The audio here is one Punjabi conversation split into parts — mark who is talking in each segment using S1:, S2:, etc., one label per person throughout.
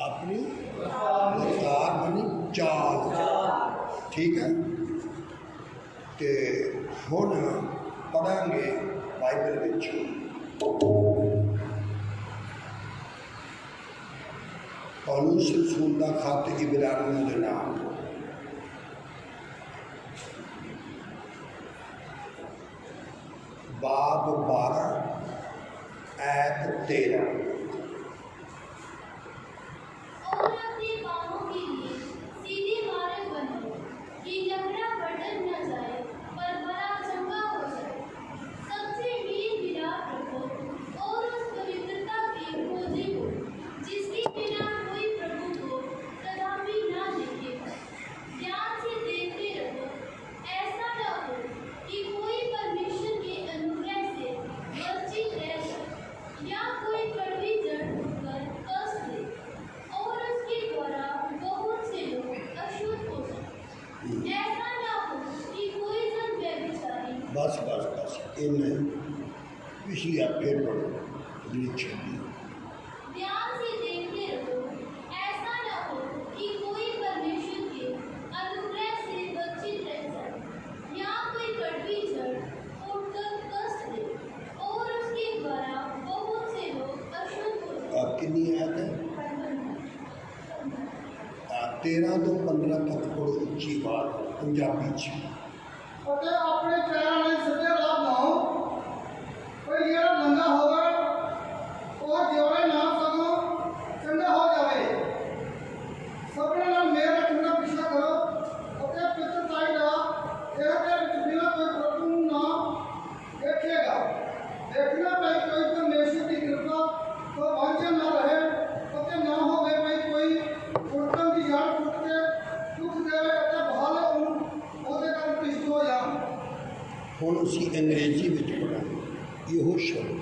S1: अपनी रफ्तार बनी चाल, ठीक है। तो हुण पढ़ांगे बाइबल विच पौलुस रसूल दा खत इब्रानियों दे नाम, बाब 12 ऐत 13। बस बस बस इन्हें पिछली आप फिर पढ़ो जी छब्बी।
S2: ध्यान से देखते रहो, ऐसा न हो कि कोई परमेश्वर के अनुग्रह से वंचित रह जाए या कोई कड़वी जड़ उठकर कष्ट दे और उसके द्वारा बहुत से लोग अशुद्ध हो जाए।
S1: आप कितनी आयत है? 13 तो 15 तक पढ़ो उच्ची बात पंजाबी च।
S3: ਅਤੇ ਆਪਣੇ ਪੈਰਾਂ ਲਈ ਸਿੱਧੇ ਰਾਹ ਬਣਾਓ। ਕੋਈ ਜਿਹੜਾ ਨੰਗਾ ਹੋਵੇ ਉਹ ਜਿਉਣੇ ਨਾ ਸਗੋਂ ਚੰਗਾ ਹੋ ਜਾਵੇ। ਸਭਨਾਂ ਨਾਲ ਮੇਲ ਰੱਖਣ ਦਾ ਪਿੱਛਾ ਕਰੋ ਅਤੇ ਪਿੱਤਰਤਾਈ ਦਾ ਇਹਦੇ ਵਿੱਚ ਬਿਨਾਂ ਕੋਈ ਪ੍ਰਭੂ ਨੂੰ ਨਾ ਦੇਖੇਗਾ। ਦੇਖਣਾ ਪਈ ਕੋਈ ਪਰਮੇਸ਼ਰ ਦੀ ਕਿਰਪਾ ਤੋਂ ਵਾਂਝਾ ਨਾ ਰਹੇ ਅਤੇ ਨਾ ਹੋਵੇ ਪਈ ਕੋਈ ਉਲਟਣ ਦੀ ਜੜ ਟੁੱਟ ਕੇ ਦੁੱਖ ਦੇਵੇ ਅਤੇ ਬਹਾਲ ਉਹਦੇ ਕਾਰਨ ਭ੍ਰਿਸ਼ਟ ਹੋ ਜਾਣ।
S1: ਹੁਣ ਅਸੀਂ ਅੰਗਰੇਜ਼ੀ ਵਿੱਚ ਪੜਾਂਗੇ ਇਹੋ ਸ਼ਬਦ।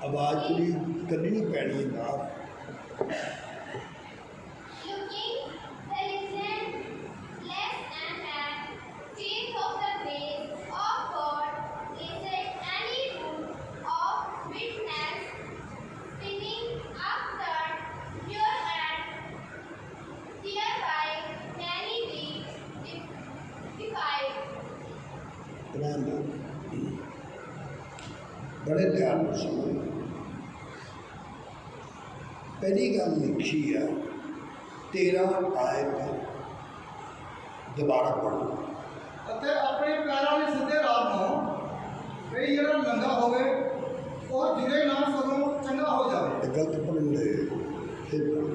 S1: आवाज़ थोड़ी कढ़नी पैनी है बाहर। बड़े ध्यान से सुनो। पहली गल लिखी है 13 आयत दोबारा पढ़ो।
S3: ਅਤੇ ਆਪਣੇ ਪੈਰਾਂ ਲਈ ਸਿੱਧੇ ਰਾਹ ਬਣਾਓ। ਕੋਈ ਜਿਹੜਾ ਨੰਗਾ ਹੋਵੇ ਉਹ ਜਿਹੜੇ ਨਾ ਸਗੋਂ ਚੰਗਾ ਹੋ ਜਾਵੇ।
S1: गलत पढ़ने फिर पढ़ो।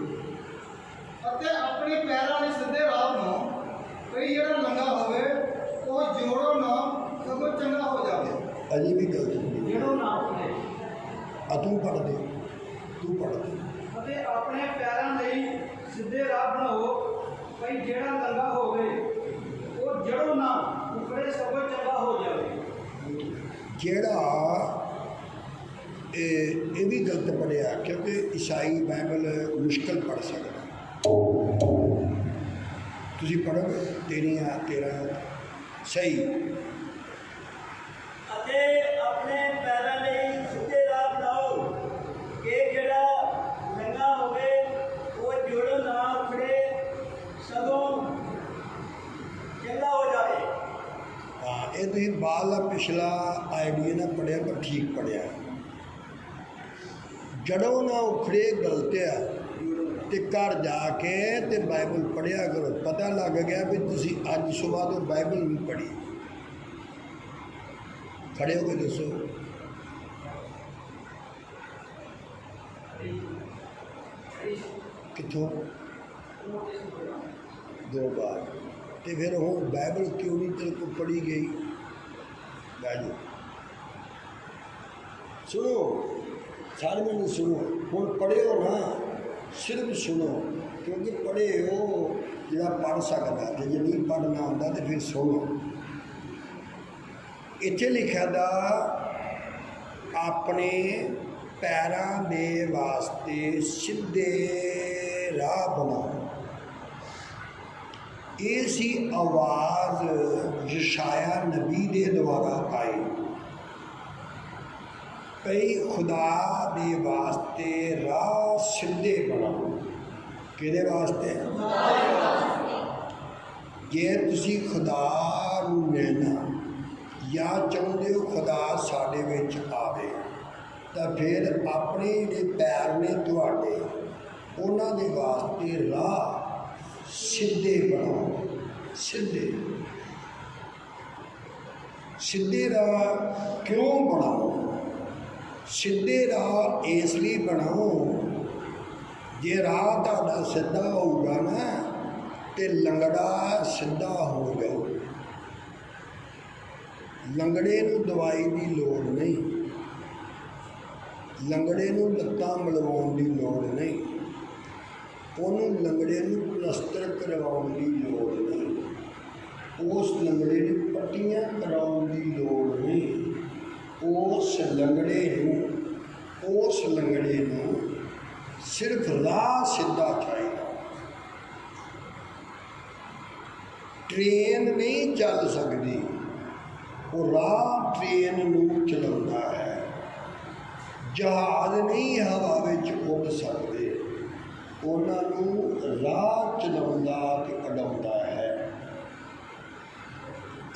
S3: ਅਤੇ ਆਪਣੇ ਪੈਰਾਂ ਲਈ ਸਿੱਧੇ ਰਾਹ ਬਣਾਓ। ਕੋਈ ਜਿਹੜਾ ਨੰਗਾ ਹੋਵੇ ਉਹ ਜੋੜੋ ਨਾ ਸਗੋਂ ਚੰਗਾ ਹੋ ਜਾਵੇ।
S1: अजी भी गलत
S3: ਜਿਹੜੋ ਨਾ ਹੋਵੇ
S1: तू पढ़ दे, तू पढ़ दे।
S3: ਅਤੇ ਆਪਣੇ ਪੈਰਾਂ ਲਈ ਸਿੱਧੇ ਰਾਹ ਬਣਾਓ। ਕੋਈ ਜਿਹੜਾ ਨੰਗਾ ਹੋਵੇ ਉਹ ਜੜੋ ਨਾ ਉਖੜੇ ਸਗੋਂ ਚੰਗਾ ਹੋ ਜਾਵੇ।
S1: ਜਿਹੜਾ ਇਹ ਵੀ ਗਲਤ ਪੜਿਆ ਕਿਉਂਕਿ ਈਸਾਈ ਬਾਈਬਲ ਮੁਸ਼ਕਲ ਪੜ ਸਕਦਾ। ਤੁਸੀਂ ਪੜੋਗੇ 13 ਸਹੀ।
S4: ਅਤੇ ਆਪਣੇ ਪੈਰਾਂ ਲਈ ਸਿੱਧੇ ਰਾਹ ਬਣਾਓ ਕਿ ਜਿਹੜਾ ਨੰਗਾ ਹੋਵੇ ਉਹ ਜੋੜੋ ਨਾ ਉਖੜੇ ਸਗੋਂ ਚੰਗਾ ਹੋ ਜਾਵੇ।
S1: हाँ ये तो बाल पिछला आइडिया ना पढ़िया पर ठीक पढ़िया। जड़ों ना उखड़े गलत आ तो घर जाके ते बाइबल पढ़िया करो। पता लग गया भी तुसी अज सुबह तो बाइबल नहीं पढ़ी। खड़े हो के दसो। कितों 2 बार तो फिर हूँ बाइबल क्यों नहीं तेरे को पढ़ी गई? बैठो सुनो, सारे मैंने सुनो। हूँ पढ़े हो ना, सिर्फ सुनो क्योंकि पढ़े हो जरा पढ़ सकता, जो नहीं पढ़ना आता तो फिर सुनो। इत्थे लिखा था अपने पैरों के वास्ते सीधे राह बनाओ। ਇਹ ਸੀ ਆਵਾਜ਼ ਯਸ਼ਾਇਆ ਨਬੀ ਦੇ ਦੁਆਰਾ ਆਈ। ਕਈ ਖੁਦਾ ਦੇ ਵਾਸਤੇ ਰਾਹ ਸਿੱਧੇ ਬਣਾਓ। ਕਿਹਦੇ ਵਾਸਤੇ? ਜੇ ਤੁਸੀਂ ਖੁਦਾ ਨੂੰ ਮਿਲਣਾ ਜਾਂ ਚਾਹੁੰਦੇ ਹੋ ਖੁਦਾ ਸਾਡੇ ਵਿੱਚ ਆਵੇ, ਤਾਂ ਫਿਰ ਆਪਣੇ ਜਿਹੜੇ ਪੈਰ ਨੇ ਤੁਹਾਡੇ, ਉਹਨਾਂ ਦੇ ਵਾਸਤੇ ਰਾਹ ਸਿੱਧੇ ਬਣਾਓ। ਸਿੱਧੇ ਰਾਹ ਕਿਉਂ ਬਣਾਓ? ਸਿੱਧੇ ਰਾਹ ਇਸ ਲਈ ਬਣਾਓ, ਜੇ ਰਾਹ ਤੁਹਾਡਾ ਸਿੱਧਾ ਹੋਊਗਾ ਨਾ ਤੇ ਲੰਗੜਾ ਸਿੱਧਾ ਹੋ ਜਾਊ। ਲੰਗੜੇ ਨੂੰ ਦਵਾਈ ਦੀ ਲੋੜ ਨਹੀਂ, ਲੰਗੜੇ ਨੂੰ ਲੱਤਾਂ ਮਲਵਾਉਣ ਦੀ ਲੋੜ ਨਹੀਂ, ਉਹਨੂੰ ਲੰਗੜੇ ਨੂੰ ਪਲਸਤਰ ਕਰਵਾਉਣ ਦੀ ਲੋੜ ਨਹੀਂ, ਉਸ ਲੰਗੜੇ ਨੂੰ ਪੱਟੀਆਂ ਕਰਾਉਣ ਦੀ ਲੋੜ ਨਹੀਂ। ਉਸ ਲੰਗੜੇ ਨੂੰ ਸਿਰਫ ਰਾਹ ਸਿੱਧਾ ਚਾਹੀਦਾ। ਟ੍ਰੇਨ ਨਹੀਂ ਚੱਲ ਸਕਦੀ, ਉਹ ਰਾਹ ਟ੍ਰੇਨ ਨੂੰ ਚਲਾਉਂਦਾ ਹੈ। ਜਹਾਜ਼ ਨਹੀਂ ਹਵਾ ਵਿੱਚ ਉੱਡ ਸਕਦੇ, ਉਹਨਾਂ ਨੂੰ ਰਾਹ ਚਲਾਉਂਦਾ ਤੇ ਉਡਾਉਂਦਾ ਹੈ।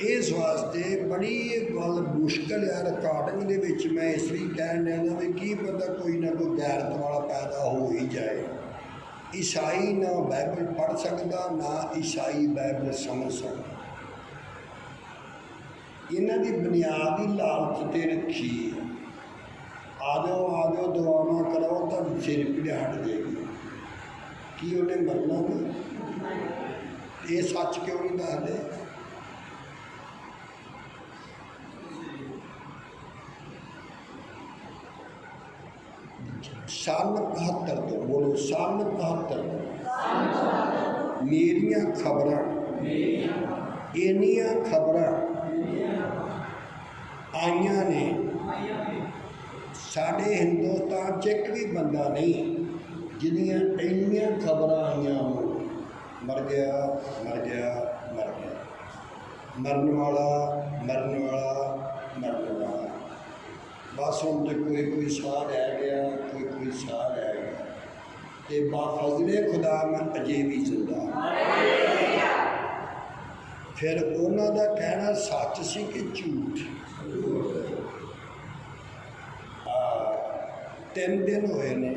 S1: ਇਸ ਵਾਸਤੇ ਬੜੀ ਇਹ ਗੱਲ ਮੁਸ਼ਕਲ ਹੈ ਰਿਕਾਰਡਿੰਗ ਦੇ ਵਿੱਚ। ਮੈਂ ਇਸ ਲਈ ਕਹਿਣ ਲਿਆ ਵੀ ਕੀ ਪਤਾ ਕੋਈ ਨਾ ਕੋਈ ਗੈਰਤ ਵਾਲਾ ਪੈਦਾ ਹੋ ਹੀ ਜਾਏ। ਈਸਾਈ ਨਾ ਬਾਈਬਲ ਪੜ੍ਹ ਸਕਦਾ, ਨਾ ਈਸਾਈ ਬਾਈਬਲ ਸਮਝ ਸਕਦਾ। ਇਹਨਾਂ ਦੀ ਬੁਨਿਆਦ ਹੀ ਲਾਲਚ ਤੇ ਰੱਖੀ। ਆ ਜਾਓ ਦੁਆਵਾਂ ਕਰੋ, ਤੁਹਾਡੀ ਸਿਰ ਪੀੜ ਹਟ ਜਾਏਗੀ। ਕੀ ਉਹਨੇ ਮਰਨਾ ਨਹੀਂ? ਇਹ ਸੱਚ ਕਿਉਂ ਨਹੀਂ ਦੱਸਦੇ? ਸਾਲ 71 ਤੋਂ ਬੋਲੋ, ਸਾਲ 71 ਮੇਰੀਆਂ ਖਬਰਾਂ, ਇੰਨੀਆਂ ਖਬਰਾਂ ਆਈਆਂ ਨੇ। ਸਾਡੇ ਹਿੰਦੁਸਤਾਨ 'ਚ ਇੱਕ ਵੀ ਬੰਦਾ ਨਹੀਂ ਜਿਹਦੀਆਂ ਇੰਨੀਆਂ ਖਬਰਾਂ ਆਈਆਂ ਹੋਣ। ਮਰ ਗਿਆ, ਮਰਨ ਵਾਲਾ। ਬਸ ਹੁਣ ਤੇ ਕੋਈ ਸਾਹ ਰਹਿ ਗਿਆ, ਕੋਈ ਸਾਹ ਰਹਿ ਗਿਆ। ਤੇ ਬਾਫਜ਼ਲੇ ਖੁਦਾ ਮੈਂ ਅਜੇ ਵੀ ਜ਼ਿੰਦਾ। ਫਿਰ ਉਹਨਾਂ ਦਾ ਕਹਿਣਾ ਸੱਚ ਸੀ ਕਿ ਝੂਠ? 3 ਦਿਨ ਹੋਏ ਨੇ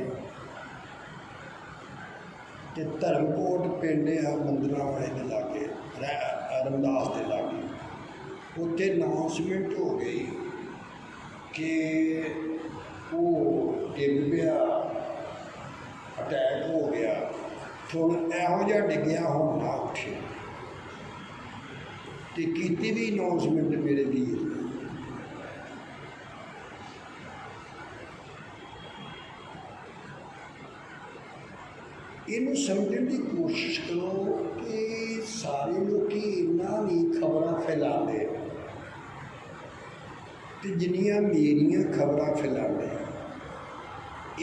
S1: ਤੇ ਧਰਮਕੋਟ ਪਿੰਡ ਆ ਮੰਦਰਾਂ ਵਾਲੇ ਦੇ ਲਾਗੇ, ਰਮਦਾਸ ਦੇ ਲਾਗੇ, ਉੱਥੇ ਅਨਾਉਂਸਮੈਂਟ ਹੋ ਗਈ ਕਿ ਉਹ ਡਿੱਗ ਪਿਆ, ਅਟੈਕ ਹੋ ਗਿਆ। ਹੁਣ ਇਹੋ ਜਿਹਾ ਡਿੱਗਿਆ ਹੁਣ ਨਾ ਉੱਠੇ। ਤੇ ਕੀਤੀ ਵੀ ਅਨਾਉਂਸਮੈਂਟ ਮੇਰੇ ਵੀਰ ਨੇ। ਇਹਨੂੰ ਸਮਝਣ ਦੀ ਕੋਸ਼ਿਸ਼ ਕਰੋ ਕਿ ਸਾਰੇ ਲੋਕ ਇੰਨਾ ਨਹੀਂ ਖਬਰਾਂ ਫੈਲਾਉਂਦੇ ਤੇ ਜਿੰਨੀਆਂ ਮੇਰੀਆਂ ਖਬਰਾਂ ਫੈਲਾਉਂਦੇ।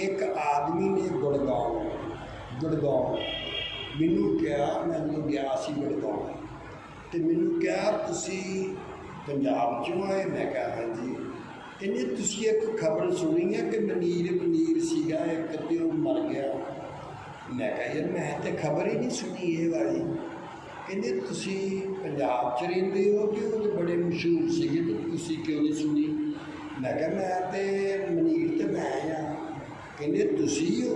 S1: ਇੱਕ ਆਦਮੀ ਨੇ ਗੁੜਗਾਉਂ ਮੈਨੂੰ ਕਿਹਾ, ਮੈਂ ਗਿਆ ਸੀ ਗੁੜਗਾਉਂ, ਤੇ ਮੈਨੂੰ ਕਿਹਾ ਤੁਸੀਂ ਪੰਜਾਬ 'ਚੋਂ ਆਏ? ਮੈਂ ਕਿਹਾ ਹਾਂਜੀ। ਕਹਿੰਦੇ ਤੁਸੀਂ ਇੱਕ ਖਬਰ ਸੁਣੀ ਹੈ ਕਿ ਮਨੀਰ ਸੀਗਾ ਇੱਕ ਤੇ ਉਹ ਮਰ ਗਿਆ? ਮੈਂ ਕਿਹਾ ਯਾਰ ਮੈਂ ਤਾਂ ਖਬਰ ਹੀ ਨਹੀਂ ਸੁਣੀ ਇਹ ਵਾਲੀ। ਕਹਿੰਦੇ ਤੁਸੀਂ ਪੰਜਾਬ 'ਚ ਰਹਿੰਦੇ ਹੋ ਕਿ ਉਹ ਤਾਂ ਬੜੇ ਮਸ਼ਹੂਰ ਸੀਗੇ, ਤੇ ਤੁਸੀਂ ਕਿਉਂ ਨਹੀਂ ਸੁਣੀ? ਮੈਂ ਕਿਹਾ ਮੈਂ ਤਾਂ ਮਨੀਰ ਤੇ ਮੈਂ ਹਾਂ। ਕਹਿੰਦੇ ਤੁਸੀਂ ਹੋ?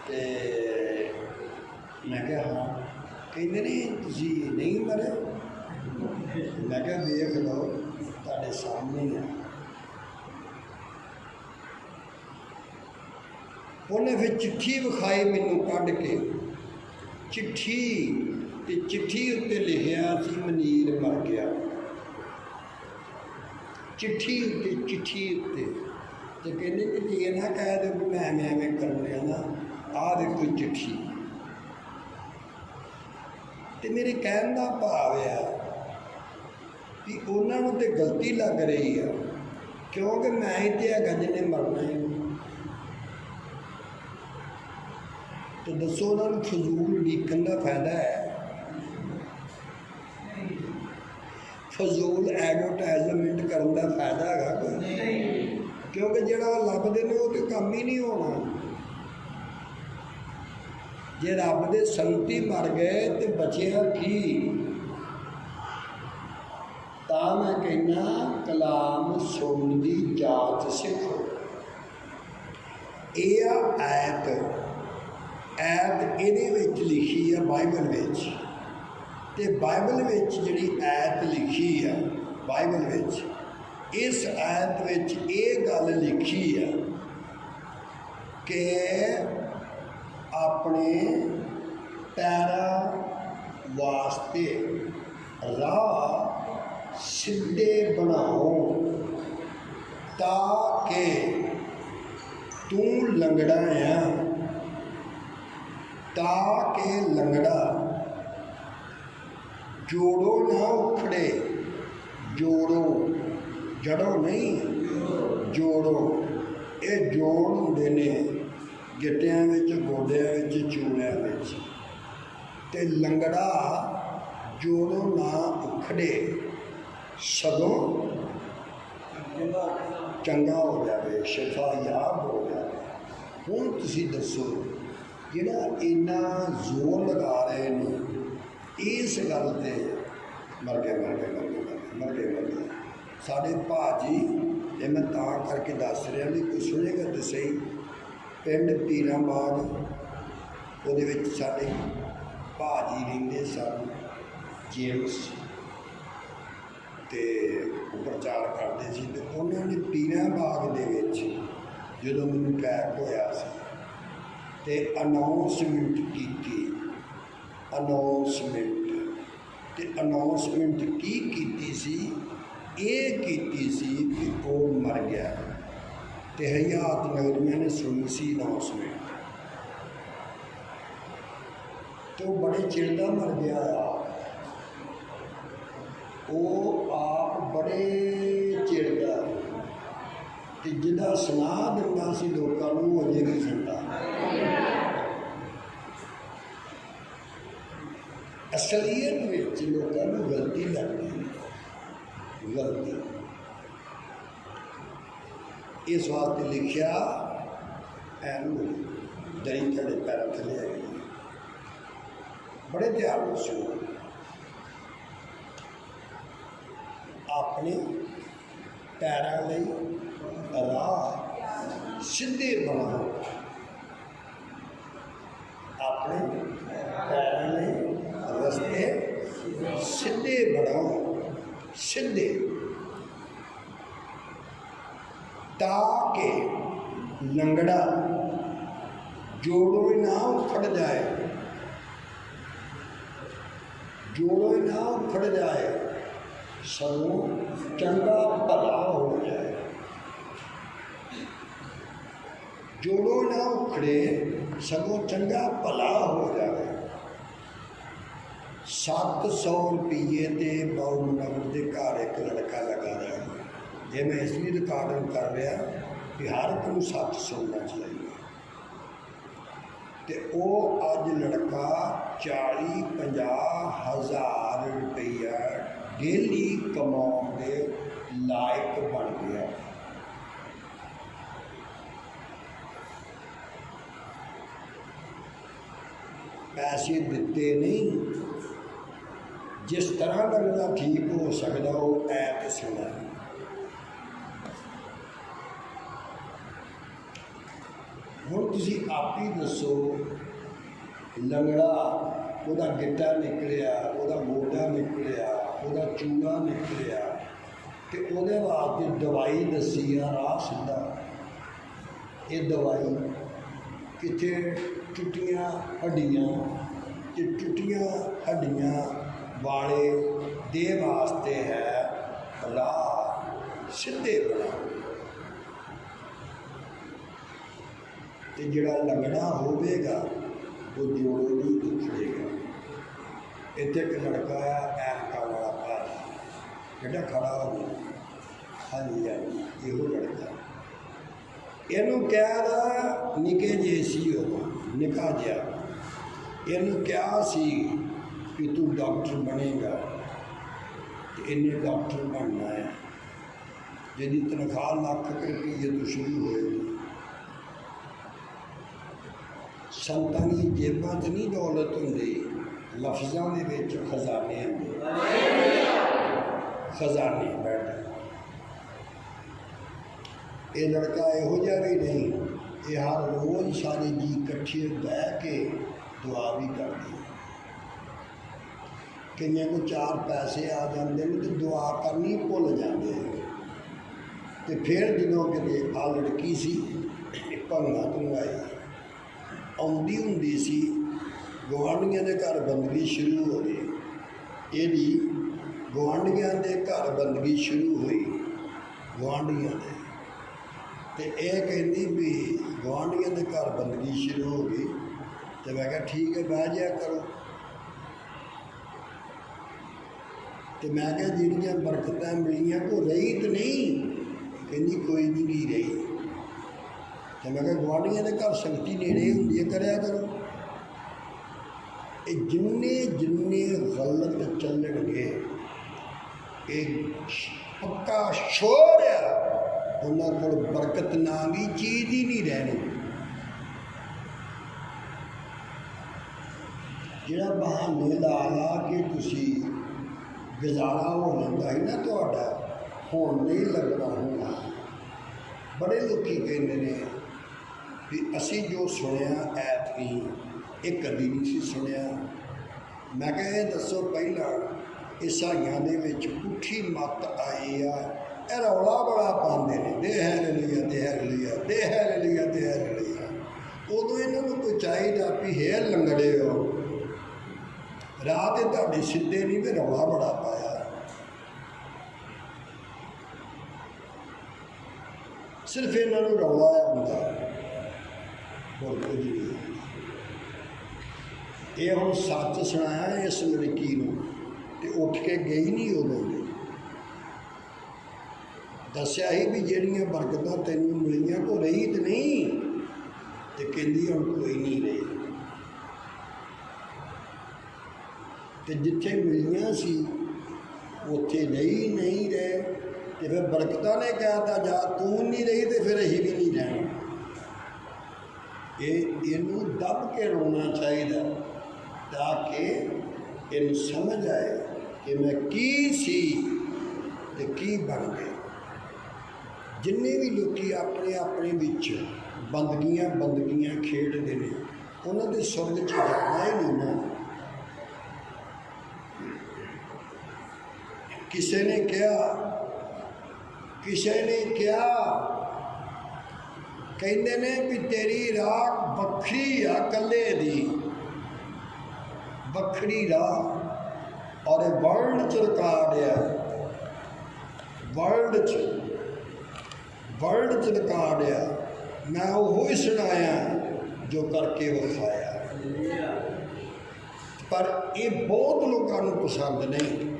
S1: ਤੇ ਮੈਂ ਕਿਹਾ ਹਾਂ। ਕਹਿੰਦੇ ਨਹੀਂ ਤੁਸੀਂ ਨਹੀਂ ਮਰੇ? ਮੈਂ ਕਿਹਾ ਦੇਖ ਲਓ ਤੁਹਾਡੇ ਸਾਹਮਣੇ ਆ। ਉਹਨੇ ਫਿਰ ਚਿੱਠੀ ਵਿਖਾਈ ਮੈਨੂੰ ਕੱਢ ਕੇ, ਚਿੱਠੀ ਉੱਤੇ ਲਿਖਿਆ ਸੀ ਮਨੀਰ ਮਰ ਗਿਆ। ਚਿੱਠੀ ਉੱਤੇ ਤੇ ਕਹਿੰਦੇ ਕਿ ਇਹ ਨਾ ਕਹਿ ਦਿਓ ਕਿ ਮੈਂ ਐਵੇਂ ਕਰ ਲਿਆ ਨਾ, ਆਹ ਦੇਖੋ ਚਿੱਠੀ। ਤੇ ਮੇਰੇ ਕਹਿਣ ਦਾ ਭਾਵ ਆ ਕਿ ਉਹਨਾਂ ਨੂੰ ਤੇ ਗਲਤੀ ਲੱਗ ਰਹੀ ਆ, ਕਿਉਂਕਿ ਮੈਂ ਹੀ ਤੇ ਹੈਗਾ ਜਿਹਨੇ ਮਰਨਾ ਹੀ। ਤੇ ਦੱਸੋ ਉਹਨਾਂ ਨੂੰ ਫਜ਼ੂਲ ਉਡੀਕਣ ਦਾ ਫਾਇਦਾ ਹੈ? ਫਜ਼ੂਲ ਐਡਵਰਟਾਈਜ਼ਮੈਂਟ ਕਰਨ ਦਾ ਫਾਇਦਾ ਹੈਗਾ ਕੋਈ? ਕਿਉਂਕਿ ਜਿਹੜਾ ਉਹ ਲੱਭਦੇ ਨੇ ਉਹ ਤੇ ਕੰਮ ਹੀ ਨਹੀਂ ਹੋਣਾ। ਜੇ ਰੱਬ ਦੇ ਸੰਤੀ ਮਰ ਗਏ ਤੇ ਬਚਿਆ ਕੀ? ਤਾਂ ਮੈਂ ਕਹਿੰਦਾ ਕਲਾਮ ਸੁਣਨ ਦੀ ਜਾਚ ਸਿੱਖੋ। ਇਹ ਆ ਐਤ ਇਹਦੇ ਵਿੱਚ ਲਿਖੀ ਆ ਬਾਈਬਲ ਵਿੱਚ, ਤੇ ਬਾਈਬਲ ਵਿੱਚ ਜਿਹੜੀ ਐਤ ਲਿਖੀ ਆ ਬਾਈਬਲ ਵਿੱਚ, ਇਸ ਐਤ ਵਿੱਚ ਇਹ ਗੱਲ ਲਿਖੀ ਆ ਕਿ ਆਪਣੇ ਪੈਰਾਂ ਵਾਸਤੇ ਰਾਹ ਸਿੱਧੇ ਬਣਾਓ ਤਾਂ ਕਿ ਤੂੰ ਲੰਗੜਾ ਆ, ਤਾਂ ਕਿ ਲੰਗੜਾ ਜੋੜੋ ਨਾ ਉਖੜੇ, ਜੋੜੋ ਜੜੋ ਨਹੀਂ ਜੋੜੋ। ਇਹ ਜੋੜ ਹੁੰਦੇ ਨੇ ਗਿੱਟਿਆਂ ਵਿੱਚ, ਗੋਡਿਆਂ ਵਿੱਚ, ਚੂੜਿਆਂ ਵਿੱਚ, ਤੇ ਲੰਗੜਾ ਜੋੜੋ ਨਾ ਉਖੜੇ ਸਗੋਂ ਚੰਗਾ ਹੋ ਜਾਵੇ, ਸ਼ਫਾਯਾਬ ਹੋ ਜਾਵੇ। ਹੁਣ ਤੁਸੀਂ ਦੱਸੋ, ਜਿਹੜਾ ਇੰਨਾ ਜ਼ੋਰ ਲਗਾ ਰਹੇ ਨੇ ਇਸ ਗੱਲ 'ਤੇ ਮਰ ਗਏ ਸਾਡੇ ਭਾਜੀ। ਇਹ ਮੈਂ ਤਾਂ ਕਰਕੇ ਦੱਸ ਰਿਹਾ ਵੀ ਕੋਈ ਸੁਣੇਗਾ ਤਾਂ ਸਹੀ। ਪਿੰਡ ਪੀਰਾਂਬਾਗ, ਉਹਦੇ ਵਿੱਚ ਸਾਡੇ ਭਾਜੀ ਰਹਿੰਦੇ ਸਨ, ਜੇਮਸ, ਤੇ ਉਹ ਪ੍ਰਚਾਰ ਕਰਦੇ ਸੀ। ਤੇ ਉਹਨਾਂ ਨੇ ਪੀਰਾਂਬਾਗ ਦੇ ਵਿੱਚ ਜਦੋਂ ਮੈਨੂੰ ਅਟੈਕ ਹੋਇਆ ਸੀ ਤੇ ਅਨਾਉਂਸਮੈਂਟ ਕੀਤੀ। ਤੇ ਅਨਾਉਂਸਮੈਂਟ ਕੀ ਕੀਤੀ ਸੀ? ਇਹ ਕੀਤੀ ਸੀ ਕਿ ਉਹ ਮਰ ਗਿਆ। ਤੇ ਹਯਾਤ ਨਗਰ ਨੇ ਸੁਣੀ ਸੀ ਅਨਾਉਂਸਮੈਂਟ, ਤੇ ਉਹ ਬੜੇ ਚਿਰ ਦਾ ਮਰ ਗਿਆ ਆ। ਉਹ ਆਪ ਬੜੇ ਚਿਰ ਦਾ, ਤੇ ਜਿਹਦਾ ਸੁਨਾਹ ਦਿੰਦਾ ਸੀ ਲੋਕਾਂ ਨੂੰ, ਉਹ ਅਜੇ ਵੀ ਸੁਣਦਾ। ਅਸਲੀਅਤ ਵਿੱਚ ਲੋਕਾਂ ਨੂੰ ਗਲਤੀ ਲੱਗਦੀ, ਗਲਤੀ। ਇਸ ਵਾਸਤੇ ਲਿਖਿਆ ਐਨੂੰ ਦਹੀਂ ਤੁਹਾਡੇ ਪੈਰਾਂ ਥੱਲੇ ਆਈ। ਬੜੇ ਧਿਆਨ ਨਾਲ ਸੁਣੋ। ਆਪਣੇ ਪੈਰਾਂ ਲਈ ਰਾਹ ਸਿੱਧੇ ਬਣਾਓ। ਆਪਣੇ ਪੈਰਾਂ ਲਈ ਰਸਤੇ ਸਿੱਧੇ ਬਣਾਓ, ਸਿੱਧੇ, ਤਾਂ ਕਿ ਲੰਗੜਾ ਜੋੜੋ ਨਾ ਉਖੜ ਜਾਏ, ਜੋੜੋ ਨਾ ਉਖੜ ਜਾਏ, ਸਗੋਂ ਚੰਗਾ ਭਲਾ ਹੋ ਜਾਏ। ਜੋੜੋ ਨਾ ਉਖੜੇ, ਸਗੋਂ ਚੰਗਾ ਭਲਾ ਹੋ ਜਾਵੇ। 700 ਰੁਪਈਏ ਤੇ ਬਾਊ ਨਗਰ ਦੇ ਘਰ ਇੱਕ ਲੜਕਾ ਲਗਾ ਰਿਹਾ। ਜੇ ਮੈਂ ਇਸ ਲਈ ਰਿਕਾਰਡਿੰਗ ਕਰ ਰਿਹਾ ਕਿ ਹਰ ਇੱਕ ਨੂੰ 700 ਹੋਣਾ ਚਾਹੀਦਾ। ਤੇ ਉਹ ਅੱਜ ਲੜਕਾ 40-50 ਹਜ਼ਾਰ ਰੁਪਈਆ ਡੇਲੀ ਕਮਾਉਣ ਦੇ ਲਾਇਕ ਬਣ ਗਿਆ। ਪੈਸੇ ਦਿੱਤੇ ਨਹੀਂ, ਜਿਸ ਤਰ੍ਹਾਂ ਬੰਦਾ ਠੀਕ ਹੋ ਸਕਦਾ ਉਹ ਐਤ ਸੁਣਾ। ਹੁਣ ਤੁਸੀਂ ਆਪ ਹੀ ਦੱਸੋ, ਲੰਗੜਾ ਉਹਦਾ ਗਿੱਟਾ ਨਿਕਲਿਆ, ਉਹਦਾ ਮੋਢਾ ਨਿਕਲਿਆ, ਉਹਦਾ ਚੂੜਾ ਨਿਕਲਿਆ, ਤੇ ਉਹਦੇ ਵਾਸਤੇ ਦਵਾਈ ਦੱਸੀ ਆ ਰਾਹ ਸਿੱਧਾ। ਇਹ ਦਵਾਈ ਕਿਤੇ ਟੁੱਟੀਆਂ ਹੱਡੀਆਂ, ਤੇ ਟੁੱਟੀਆਂ ਹੱਡੀਆਂ ਵਾਲੇ ਦੇ ਵਾਸਤੇ ਹੈ ਰਾਹ ਸਿੱਧੇ ਬਣਾਓ। ਤੇ ਜਿਹੜਾ ਲੰਗੜਾ ਹੋਵੇਗਾ ਉਹ ਜੋੜੋ ਨਹੀਂ ਉਖੜੇਗਾ। ਇੱਥੇ ਇੱਕ ਲੜਕਾ ਆ ਐਨਕਾਂ ਵਾਲਾ ਭਾਈ, ਜਿਹੜਾ ਖੜਾ ਹੋ ਗਿਆ। ਹਾਂਜੀ ਹਾਂਜੀ, ਇਹੋ ਲੜਕਾ। ਇਹਨੂੰ ਕਿਹਾ ਨਿੱਕੇ ਜਿਹੇ ਸੀ, ਉਹ ਨਿੱਕਾ ਜਿਹਾ। ਇਹਨੂੰ ਕਿਹਾ ਸੀ ਕਿ ਤੂੰ ਡਾਕਟਰ ਬਣੇਗਾ, ਤੇ ਇਹਨੇ ਡਾਕਟਰ ਬਣਨਾ ਹੈ, ਜਿਹਦੀ ਤਨਖਾਹ ਲੱਖ ਰੁਪਈਏ ਤੋਂ ਸ਼ੁਰੂ ਹੋਏਗੀ। ਸੰਤਾਂ ਦੀ ਜੇਬਾਂ 'ਚ ਨਹੀਂ ਦੌਲਤ ਹੁੰਦੀ, ਲਫ਼ਜ਼ਾਂ ਦੇ ਵਿੱਚ ਖਜ਼ਾਨੇ ਹੁੰਦੇ। ਖਜ਼ਾਨੇ ਬੈਠੇ। ਇਹ ਲੜਕਾ ਇਹੋ ਜਿਹਾ ਵੀ ਨਹੀਂ, ਇਹ ਹਰ ਰੋਜ਼ ਸਾਰੇ ਜੀ ਇਕੱਠੇ ਬਹਿ ਕੇ ਦੁਆ ਵੀ ਕਰਦੇ। ਕਈਆਂ ਕੋਲ 4 ਪੈਸੇ ਆ ਜਾਂਦੇ ਨੇ ਤੇ ਦੁਆ ਕਰਨੀ ਭੁੱਲ ਜਾਂਦੇ। ਤੇ ਫਿਰ ਜਦੋਂ ਕਿਤੇ ਆ ਲੜਕੀ ਸੀ ਭੰਗਾਂ ਤੋਂ ਆਈ, ਆਉਂਦੀ ਹੁੰਦੀ ਸੀ, ਗੁਆਂਢੀਆਂ ਦੇ ਘਰ ਬੰਦਗੀ ਸ਼ੁਰੂ ਹੋ ਗਈ। ਇਹਦੀ ਗੁਆਂਢੀਆਂ ਦੇ ਘਰ ਬੰਦਗੀ ਸ਼ੁਰੂ ਹੋਈ, ਗੁਆਂਢੀਆਂ ਦੇ। ਤੇ ਇਹ ਕਹਿੰਦੀ ਵੀ ਗੁਆਂਢੀਆਂ ਦੇ ਘਰ ਬੰਦਗੀ ਸ਼ੁਰੂ ਹੋ ਗਈ। ਤੇ ਮੈਂ ਕਿਹਾ ਠੀਕ ਹੈ, ਬਹਿ ਜਾਇਆ ਕਰੋ। ਤੇ ਮੈਂ ਕਿਹਾ ਜਿਹੜੀਆਂ ਬਰਕਤਾਂ ਮਿਲੀਆਂ ਕੋ ਰਹੀ ਤਾਂ ਨਹੀਂ? ਕਹਿੰਦੀ ਕੋਈ ਨਹੀਂ ਰਹੀ। ਤੇ ਮੈਂ ਕਿਹਾ ਗੁਆਂਢੀਆਂ ਦੇ ਘਰ ਸੰਗਤੀ ਨੇੜੇ ਹੁੰਦੀ ਹੈ, ਕਰਿਆ ਕਰੋ। ਇਹ ਜਿੰਨੇ ਜਿੰਨੇ ਗਲਤ ਚੱਲਣਗੇ, ਇਹ ਪੱਕਾ ਸ਼ੋਰ ਆ, ਉਹਨਾਂ ਕੋਲ ਬਰਕਤ ਨਾਂ ਦੀ ਚੀਜ਼ ਹੀ ਨਹੀਂ ਰਹਿਣੀ। ਜਿਹੜਾ ਬਹਾਨੇ ਲਾ ਕੇ ਤੁਸੀਂ ਗੁਜ਼ਾਰਾ ਹੋ ਜਾਂਦਾ ਹੈ ਨਾ ਤੁਹਾਡਾ, ਹੁਣ ਨਹੀਂ ਲੱਗਣਾ ਹੋਣਾ। ਬੜੇ ਲੋਕੀ ਕਹਿੰਦੇ ਨੇ ਵੀ ਅਸੀਂ ਜੋ ਸੁਣਿਆ ਐਤਕੀ ਇਹ ਕਦੀ ਨਹੀਂ ਸੀ ਸੁਣਿਆ। ਮੈਂ ਕਿਹਾ ਇਹ ਦੱਸੋ, ਪਹਿਲਾਂ ਈਸਾਈਆਂ ਦੇ ਵਿੱਚ ਪੁੱਠੀ ਮੱਤ ਆਈ ਆ, ਇਹ ਰੌਲਾ ਬੜਾ ਪਾਉਂਦੇ ਨੇ, ਦੇ ਹਾਲੇਲੂਇਆ ਦੇ ਹਾਲੇਲੂਇਆ ਦੇ ਹਾਲੇਲੂਇਆ ਦੇ ਹਾਲੇਲੂਇਆ। ਉਦੋਂ ਇਹਨਾਂ ਨੂੰ ਕੋਈ ਚਾਹੀਦਾ ਵੀ ਹੈ ਲੰਗੜੇ ਹੋ, ਰਾਹ ਤੇ ਤੁਹਾਡੇ ਸਿੱਧੇ ਨਹੀਂ, ਵੀ ਰੌਲਾ ਬੜਾ ਪਾਇਆ। ਸਿਰਫ ਇਹਨਾਂ ਨੂੰ ਰੌਲਾ ਹੁੰਦਾ, ਹੋਰ ਕੁਝ ਨਹੀਂ। ਇਹ ਹੁਣ ਸੱਚ ਸੁਣਾਇਆ ਇਸ ਲੜਕੀ ਨੂੰ, ਤੇ ਉੱਠ ਕੇ ਗਈ ਨਹੀਂ। ਉਦੋਂ ਦੀ ਦੱਸਿਆ ਹੀ ਵੀ ਜਿਹੜੀਆਂ ਬਰਕਤਾਂ ਤੈਨੂੰ ਮਿਲੀਆਂ ਕੋ ਰਹੀ ਤੇ ਨਹੀਂ? ਤੇ ਕਹਿੰਦੀ ਹੁਣ ਕੋਈ ਨਹੀਂ ਰਹੀ। ਤੇ ਜਿੱਥੇ ਮਿਲੀਆਂ ਸੀ ਉੱਥੇ ਨਹੀਂ ਰਹੇ। ਤੇ ਫਿਰ ਬਰਕਤਾਂ ਨੇ ਕਹਿਤਾ ਜਾ ਤੂੰ ਨਹੀਂ ਰਹੀ ਤੇ ਫਿਰ ਅਸੀਂ ਵੀ ਨਹੀਂ ਰਹਿਣਾ। ਇਹਨੂੰ ਦੱਬ ਕੇ ਰੋਣਾ ਚਾਹੀਦਾ ਤਾਂ ਕਿ ਇਹਨੂੰ ਸਮਝ ਆਏ ਕਿ ਮੈਂ ਕੀ ਸੀ ਤੇ ਕੀ ਬਣ ਗਏ। ਜਿੰਨੇ ਵੀ ਲੋਕੀ ਆਪਣੇ ਵਿੱਚ ਬੰਦਗੀਆਂ ਖੇਡਦੇ ਨੇ, ਉਹਨਾਂ ਦੇ ਸੁਰਗ 'ਚ ਜਾਣਾ ਹੀ ਨਹੀਂ ਨਾ। ਕਿਸੇ ਨੇ ਕਿਹਾ ਕਹਿੰਦੇ ਨੇ ਵੀ ਤੇਰੀ ਰਾਹ ਵੱਖਰੀ ਆ, ਕੱਲੇ ਦੀ ਵੱਖਰੀ ਰਾਹ। ਔਰ ਇਹ ਵਰਲਡ 'ਚ ਰਿਕਾਰਡ ਆ, ਵਰਲਡ 'ਚ ਰਿਕਾਰਡ ਆ। ਮੈਂ ਉਹ ਹੀ ਸੁਣਾਇਆ ਜੋ ਕਰਕੇ ਵਿਖਾਇਆ। ਪਰ ਇਹ ਬਹੁਤ ਲੋਕਾਂ ਨੂੰ ਪਸੰਦ ਨਹੀਂ।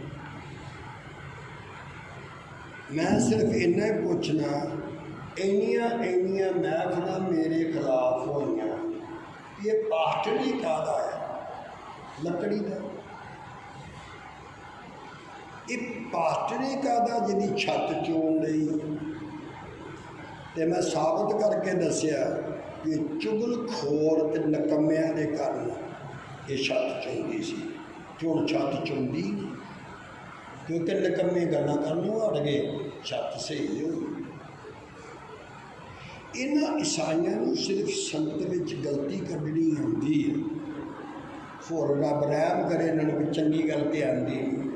S1: ਮੈਂ ਸਿਰਫ ਇੰਨਾ ਹੀ ਪੁੱਛਣਾ, ਇੰਨੀਆਂ ਮਹਿਫਲਾਂ ਮੇਰੇ ਖਿਲਾਫ ਹੋਈਆਂ, ਇਹ ਪਾਸਟਰੀ ਕਾਹਦਾ ਹੈ? ਲੱਕੜੀ ਦਾ। ਇਹ ਪਾਸਟਰੀ ਕਾਹਦਾ ਜਿਹਦੀ ਛੱਤ ਚੋਣ ਲਈ? ਤੇ ਮੈਂ ਸਾਬਤ ਕਰਕੇ ਦੱਸਿਆ ਕਿ ਚੁਗਲਖੋਰ ਤੇ ਨਕੰਮਿਆਂ ਦੇ ਕਾਰਨ ਇਹ ਛੱਤ ਚੋਂਦੀ ਸੀ। ਹੁਣ ਛੱਤ ਚੋਂਦੀ ਨਹੀਂ, ਕਿਉਂਕਿ ਨਕੰਮੇ ਗੱਲਾਂ ਕਰਨ ਨੂੰ ਹਟ ਗਏ, ਛੱਤ ਸਹੀ ਹੋ ਗਈ। ਇਹਨਾਂ ਈਸਾਈਆਂ ਨੂੰ ਸਿਰਫ ਸੰਗਤ ਵਿੱਚ ਗਲਤੀ ਕੱਢਣੀ ਆਉਂਦੀ ਹੈ, ਹੋਰ ਰੱਬ ਰਹਿਮ ਕਰੇ ਇਹਨਾਂ ਨੂੰ ਚੰਗੀ ਗੱਲ ਤੇ ਆਉਂਦੀ ਨਹੀਂ।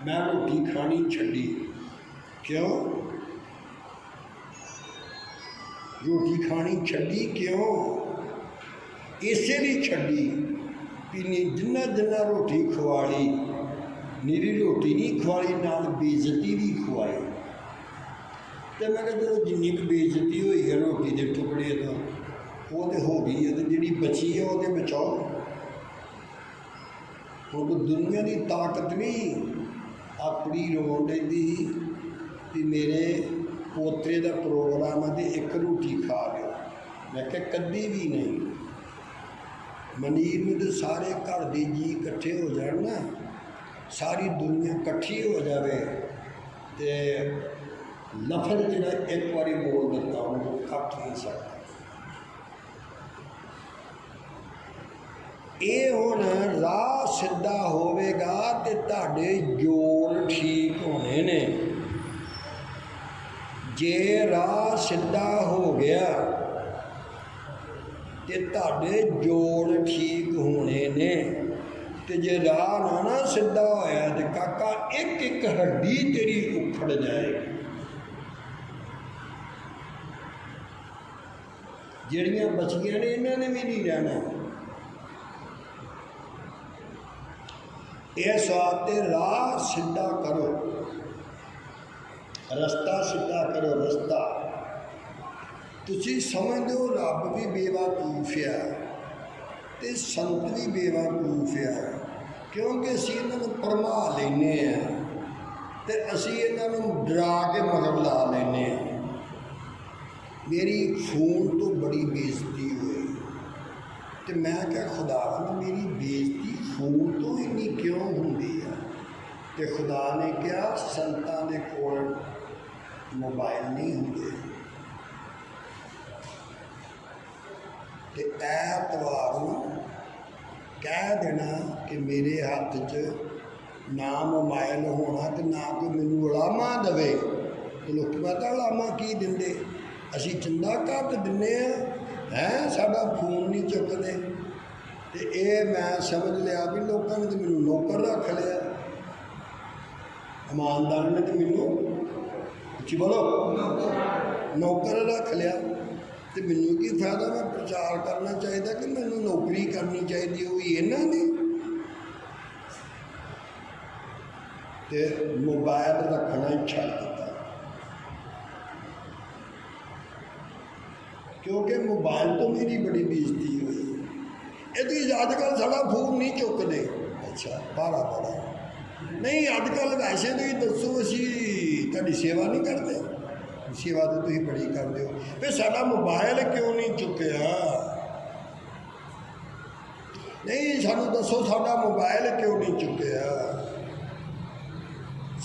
S1: ਮੈਂ ਰੋਟੀ ਖਾਣੀ ਛੱਡੀ, ਕਿਉਂ? ਰੋਟੀ ਖਾਣੀ ਛੱਡੀ ਕਿਉਂ? ਇਸੇ ਲਈ ਛੱਡੀ ਵੀ ਜਿੰਨਾ ਰੋਟੀ ਖਵਾ ਲਈ, ਨਿਰੀ ਰੋਟੀ ਨਹੀਂ ਖਵਾਈ, ਨਾਲ ਬੇਇੱਜ਼ਤੀ ਵੀ ਖਵਾਈ। ਤੇ ਮੈਂ ਕਿਹਾ ਜਦੋਂ ਜਿੰਨੀ ਕੁ ਬੇਇੱਜ਼ਤੀ ਹੋਈ ਹੈ ਰੋਟੀ ਦੇ ਟੁਕੜੇ ਤੋਂ, ਉਹ ਤਾਂ ਹੋ ਗਈ ਹੈ, ਤੇ ਜਿਹੜੀ ਬਚੀ ਹੈ ਉਹਦੇ ਬਚਾਓ। ਹੁਣ ਦੁਨੀਆ ਦੀ ਤਾਕਤ ਨਹੀਂ ਆਪਣੀ ਰੋਣ ਲੈਂਦੀ ਕਿ ਮੇਰੇ ਪੋਤਰੇ ਦਾ ਪ੍ਰੋਗਰਾਮ ਹੈ ਤੇ ਇੱਕ ਰੋਟੀ ਖਾ ਗਿਆ। ਮੈਂ ਕਿਹਾ ਕਦੀ ਵੀ ਨਹੀਂ। ਮਨੀਰ ਨੂੰ ਤਾਂ ਸਾਰੇ ਘਰ ਦੇ ਜੀ ਇਕੱਠੇ ਹੋ ਜਾਣ ਨਾ, ਸਾਰੀ ਦੁਨੀਆ ਇਕੱਠੀ ਹੋ ਜਾਵੇ ਤੇ ਲਫ਼ਜ਼ ਜਿਹੜਾ ਇੱਕ ਵਾਰੀ ਬੋਲ ਦਿੱਤਾ ਉਹਨੂੰ ਕੱਟ ਨਹੀਂ ਸਕਦਾ। ਇਹ ਹੁਣ ਰਾਹ ਸਿੱਧਾ ਹੋਵੇਗਾ ਤੇ ਤੁਹਾਡੇ ਜੋੜ ਠੀਕ ਹੋਣੇ ਨੇ। ਜੇ ਰਾਹ ਸਿੱਧਾ ਹੋ ਗਿਆ ਤੇ ਤੁਹਾਡੇ ਜੋੜ ਠੀਕ ਹੋਣੇ ਨੇ, ਤੇ ਜੇ ਰਾਹ ਨਾ ਸਿੱਧਾ ਹੋਇਆ ਤੇ ਕਾਕਾ ਇੱਕ ਇੱਕ ਹੱਡੀ ਤੇਰੀ ਉਖੜ ਜਾਏਗੀ। ਜਿਹੜੀਆਂ ਬਚੀਆਂ ਨੇ ਇਹਨਾਂ ਨੇ ਵੀ ਨਹੀਂ ਰਹਿਣਾ। ਇਸ ਵਾਸਤੇ ਰਾਹ ਸਿੱਧਾ ਕਰੋ, ਰਸਤਾ ਸਿੱਧਾ ਕਰੋ। ਰਸਤਾ ਤੁਸੀਂ ਸਮਝਦੇ ਹੋ ਰੱਬ ਵੀ ਬੇਵਕੂਫ ਆ ਤੇ ਸੰਤ ਵੀ ਬੇਵਕੂਫ ਆ, ਕਿਉਂਕਿ ਅਸੀਂ ਇਹਨਾਂ ਨੂੰ ਭਰਮਾ ਲੈਂਦੇ ਹਾਂ ਤੇ ਅਸੀਂ ਇਹਨਾਂ ਨੂੰ ਡਰਾ ਕੇ ਮਗਰ ਲਾ ਲੈਂਦੇ ਹਾਂ। ਮੇਰੀ ਫੋਨ ਤੋਂ ਬੜੀ ਬੇਇੱਜ਼ਤੀ ਹੋਈ ਤੇ ਮੈਂ ਕਿਹਾ ਖੁਦਾ ਨੂੰ ਮੇਰੀ ਬੇਇੱਜ਼ਤੀ ਫੋਨ ਤੋਂ ਇੰਨੀ ਕਿਉਂ ਹੁੰਦੀ ਆ? ਤੇ ਖੁਦਾ ਨੇ ਕਿਹਾ ਸੰਤਾਂ ਦੇ ਕੋਲ ਮੋਬਾਈਲ ਨਹੀਂ ਹੁੰਦੇ ਤੇ ਐਤਵਾਰ ਨੂੰ ਕਹਿ ਦੇਣਾ ਕਿ ਮੇਰੇ ਹੱਥ 'ਚ ਨਾ ਮੋਬਾਈਲ ਹੋਣਾ ਤੇ ਨਾ ਕੋਈ ਮੈਨੂੰ ਉਲਾਮਾ ਦੇਵੇ। ਤੇ ਲੋਕ ਪਤਾ ਉਲਾਮਾ ਕੀ ਦਿੰਦੇ? ਅਸੀਂ ਚੰਦਾ ਘੱਟ ਦਿੰਦੇ ਹਾਂ, ਸਾਡਾ ਫੋਨ ਨਹੀਂ ਚੁੱਕਦੇ। ਤੇ ਇਹ ਮੈਂ ਸਮਝ ਲਿਆ ਵੀ ਲੋਕਾਂ ਨੇ ਤਾਂ ਮੈਨੂੰ ਨੌਕਰ ਰੱਖ ਲਿਆ, ਇਮਾਨਦਾਰ ਨੇ ਤਾਂ ਮੈਨੂੰ ਉੱਚੀ ਬੋਲੋ ਨੌਕਰ ਰੱਖ ਲਿਆ। ਤੇ ਮੈਨੂੰ ਕੀ ਫਾਇਦਾ? ਮੈਂ ਪ੍ਰਚਾਰ ਕਰਨਾ ਚਾਹੀਦਾ ਕਿ ਮੈਨੂੰ ਨੌਕਰੀ ਕਰਨੀ ਚਾਹੀਦੀ ਹੋਈ ਇਹਨਾਂ ਦੀ। ਤੇ ਮੋਬਾਈਲ ਰੱਖਣਾ ਹੀ ਛੱਡ ਦਿੱਤਾ, ਕਿਉਂਕਿ ਮੋਬਾਈਲ ਤੋਂ ਮੇਰੀ ਬੜੀ ਬੇਇੱਜ਼ਤੀ ਹੋਈ। ਇਹਦੀ ਅੱਜ ਕੱਲ੍ਹ ਸਾਡਾ ਫੋਨ ਨਹੀਂ ਚੁੱਕਦੇ। ਅੱਛਾ ਬਾਰਾ ਨਹੀਂ, ਅੱਜ ਕੱਲ੍ਹ ਵੈਸੇ ਤੁਸੀਂ ਦੱਸੋ ਅਸੀਂ ਤੁਹਾਡੀ ਸੇਵਾ ਨਹੀਂ ਕਰਦੇ? ਸੇਵਾ ਤਾਂ ਤੁਸੀਂ ਬੜੀ ਕਰਦੇ ਹੋ, ਫਿਰ ਸਾਡਾ ਮੋਬਾਈਲ ਕਿਉਂ ਨਹੀਂ ਚੁੱਕਿਆ? ਨਹੀਂ ਸਾਨੂੰ ਦੱਸੋ ਸਾਡਾ ਮੋਬਾਈਲ ਕਿਉਂ ਨਹੀਂ ਚੁੱਕਿਆ?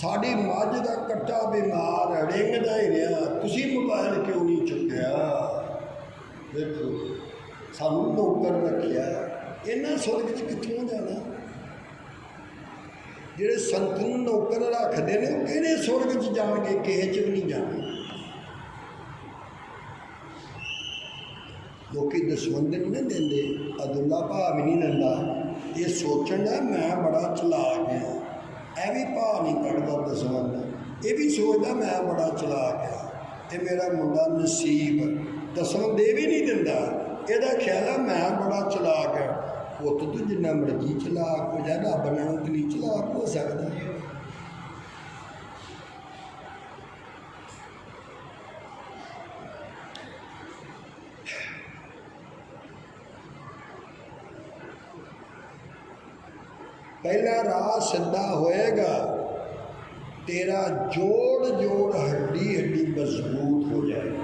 S1: ਸਾਡੀ ਮੱਝ ਦਾ ਕੱਟਾ ਬਿਮਾਰ ਰਿੰਗਦਾ ਹੀ ਰਿਹਾ, ਤੁਸੀਂ ਮੋਬਾਈਲ ਕਿਉਂ ਨਹੀਂ ਚੁੱਕਿਆ? ਦੇਖੋ ਸਾਨੂੰ ਨੌਕਰ ਰੱਖਿਆ, ਇਹਨਾਂ ਸੁਰਗ 'ਚ ਕਿੱਥੋਂ ਜਾਣਾ? ਜਿਹੜੇ ਸੰਤ ਨੂੰ ਨੌਕਰ ਰੱਖਦੇ ਨੇ ਉਹ ਕਿਹੜੇ ਸੁਰਗ 'ਚ ਜਾਣਗੇ? ਕਿਸੇ 'ਚ ਵੀ ਨਹੀਂ ਜਾਣਗੇ। ਲੋਕੀ ਦਸਵੰਧ ਨਹੀਂ ਨਾ ਦਿੰਦੇ, ਅਬਦੁੱਲਾ ਭਾਅ ਵੀ ਨਹੀਂ ਦਿੰਦਾ। ਇਹ ਸੋਚਣ ਦਾ ਮੈਂ ਬੜਾ ਚਲਾਕ ਹਾਂ, ਇਹ ਵੀ ਭਾਅ ਨਹੀਂ ਕੱਢਦਾ ਦਸਵੰਧ। ਇਹ ਵੀ ਸੋਚਦਾ ਮੈਂ ਬੜਾ ਚਲਾਕ ਹਾਂ, ਇਹ ਮੇਰਾ ਮੁੰਡਾ ਨਸੀਬ ਦਸਵੰਧ ਦੇ ਵੀ ਨਹੀਂ ਦਿੰਦਾ। ਇਹਦਾ ਖਿਆਲ ਆ ਮੈਂ ਬੜਾ ਚਲਾਕ ਹਾਂ। ਪੁੱਤ ਤੂੰ ਜਿੰਨਾ ਮਰਜ਼ੀ ਚਲਾਕ ਹੋ ਜਾ, ਰੱਬ ਨਾਲੋਂ ਤਾਂ ਨਹੀਂ ਚਲਾਕ ਹੋ ਸਕਦਾ। ਪਹਿਲਾ ਰਾਹ ਸਿੱਧਾ ਹੋਏਗਾ, ਤੇਰਾ ਜੋੜ ਜੋੜ ਹੱਡੀ ਹੱਡੀ ਮਜ਼ਬੂਤ ਹੋ ਜਾਏਗੀ।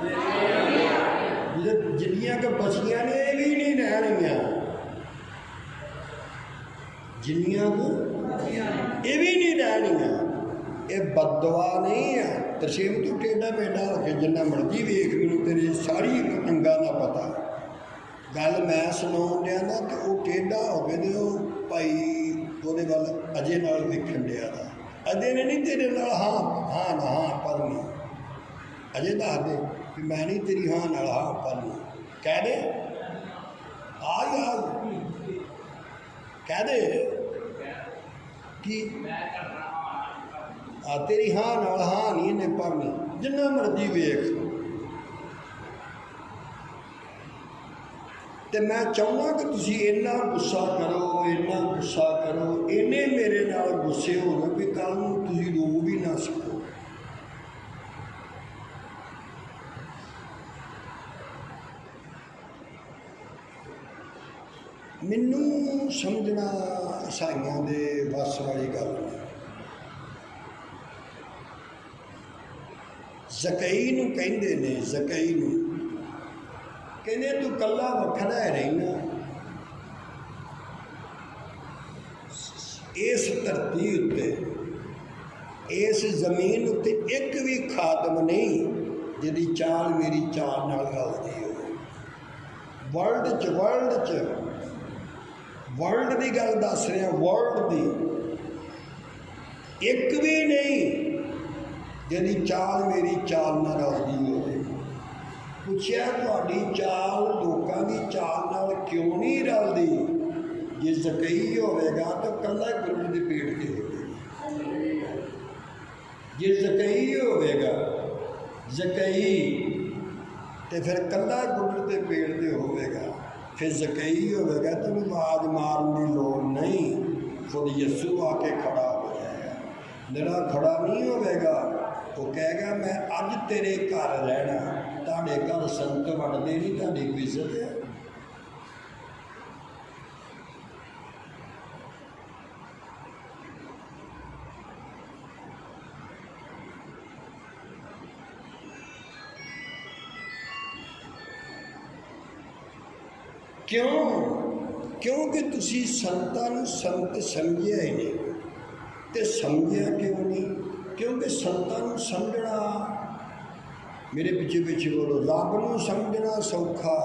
S1: ਜਿੰਨੀਆਂ ਕਿ ਬਚੀਆਂ ਨੇ ਇਹ ਵੀ ਨਹੀਂ ਰਹਿਣਗੀਆਂ, ਜਿੰਨੀਆਂ ਕੁ ਇਹ ਵੀ ਨਹੀਂ ਰਹਿਣਗੀਆਂ। ਇਹ ਬਦਦੁਆ ਨਹੀਂ ਆ। ਤਰਸੇਮ ਤੂੰ ਟੇਢਾ ਮੇਢਾ ਹੋ ਕੇ ਜਿੰਨਾ ਮਰਜ਼ੀ ਵੇਖ, ਮੈਨੂੰ ਤੇਰੇ ਸਾਰੀ ਅੰਗਾਂ ਦਾ ਪਤਾ। ਗੱਲ ਮੈਂ ਸੁਣਾਉਣ ਡਿਆ ਨਾ ਤੇ ਉਹ ਟੇਢਾ ਹੋ ਕੇ ਤੇ ਉਹ ਭਾਈ ਉਹਦੇ ਵੱਲ ਅਜੇ ਨਾਲ ਵੇਖਣ ਡਿਆ ਦਾ। ਅਜੇ ਨੇ ਨਹੀਂ ਤੇਰੇ ਨਾਲ ਹਾਂ ਪਰ ਨਹੀਂ। ਅਜੇ ਦੱਸ ਦੇ ਕਿ ਮੈਂ ਨਹੀਂ ਤੇਰੀ ਹਾਂ ਨਾਲ ਹਾਂ ਪਰ ਨਹੀਂ। ਕਹਿ ਦੇ ਆ ਯਾਰ, ਕਹਿ ਦੇ ਕਿ ਆ ਤੇਰੀ ਹਾਂ ਨਾਲ ਹਾਂ ਨਹੀਂ ਇਹਨੇ ਭਰਨੀ। ਜਿੰਨਾ ਮਰਜ਼ੀ ਵੇਖ। ਤੇ ਮੈਂ ਚਾਹੁੰਦਾ ਕਿ ਤੁਸੀਂ ਇੰਨਾ ਗੁੱਸਾ ਕਰੋ, ਇੰਨਾ ਗੁੱਸਾ ਕਰੋ, ਇੰਨੇ ਮੇਰੇ ਨਾਲ ਗੁੱਸੇ ਹੋ ਜਾਓ ਵੀ ਕੱਲ੍ਹ ਨੂੰ ਤੁਸੀਂ ਰੋ ਵੀ ਨਾ ਸਕੋ। ਮੈਨੂੰ ਸਮਝਣਾ ਈਸਾਈਆਂ ਦੇ ਵੱਸ ਵਾਲੀ ਗੱਲ ਨਹੀਂ। ਜ਼ਕਈ ਨੂੰ ਕਹਿੰਦੇ ਨੇ, ਜ਼ਕਈ ਨੂੰ ਕਹਿੰਦੇ ਤੂੰ ਕੱਲਾ ਵੱਖਰਾ ਰਹਿਣਾ। इस धरती उत्ते इस जमीन उत्ते एक भी खादम नहीं जिहदी चाल मेरी चाल नाल रलदी हो। वर्ल्ड की गल दस रहा, वर्ल्ड की एक भी नहीं जिहदी चाल मेरी चाल नाल रलदी हो। पुछया तुहाडी चाल लोकां दी चाल नाल क्यों नहीं रलदी? जे जकई होवेगा तो कल्ला गुरु दे पेट ते होवेगा। जे जकई होवेगा जकई तो फिर कल्ला गुरु दे पेट ते होवेगा। फिर जकई होवेगा तो आवाज मारन की लोड़ नहीं, खुद यस्सु आके खड़ा हो जाएगा। जरा खड़ा नहीं होवेगा वो कहेगा मैं अज तेरे घर रहना, तुहाडे घर संत वंडदे नहीं, तुहाडी कोई इज्जत है? क्यों? क्योंकि तुसी संतां नूं संत समझिया ही नहीं। तो समझिया क्यों नहीं? क्योंकि संतां नूं समझना, मेरे पीछे पीछे बोलो, रब नूं समझना सौखा,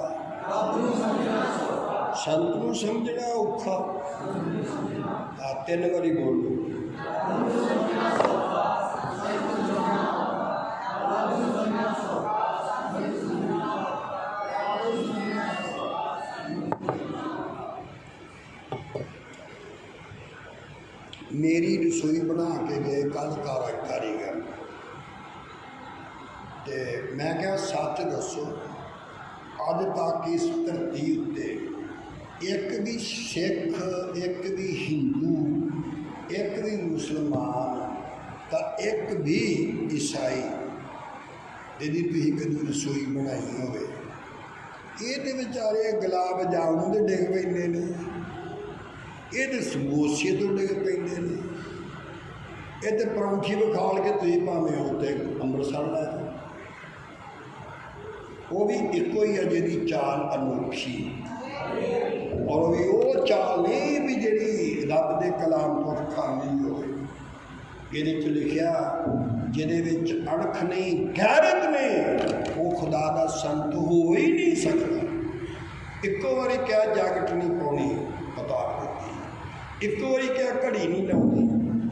S1: संत नूं समझना औखा। तीन बारी बोलो। मेरी रसोई बना के गए कल कारीगर, तो मैं क्या सच दसो, अज तक इस धरती उत्ते एक भी सिख, एक भी हिंदू, एक भी मुसलमान, तो एक भी ईसाई जिहदी तुसीं कदी रसोई बनाई होवे, ये तो बेचारे गुलाब जामुन दे डिग पैंदे ने, ये तो समोसे तो डिग पैंदे ने, ये तो परौंठी विखाल के तुसीं भावें उत्ते अंमृतसर लै जाओ, वो भी एको ही है जिहदी चाल अनोखी। और भी वो चाल नहीं भी जिहड़ी रब दे कलाम तो खाली होवे। इहदे च लिखिया जिहदे विच अणख नहीं गैरत नहीं वो खुदा दा संत हो ही नहीं सकता। इक्को बारी क्या जैकट नहीं पाउणी बता देती, इक्को बारी क्या घड़ी नहीं लाउणी।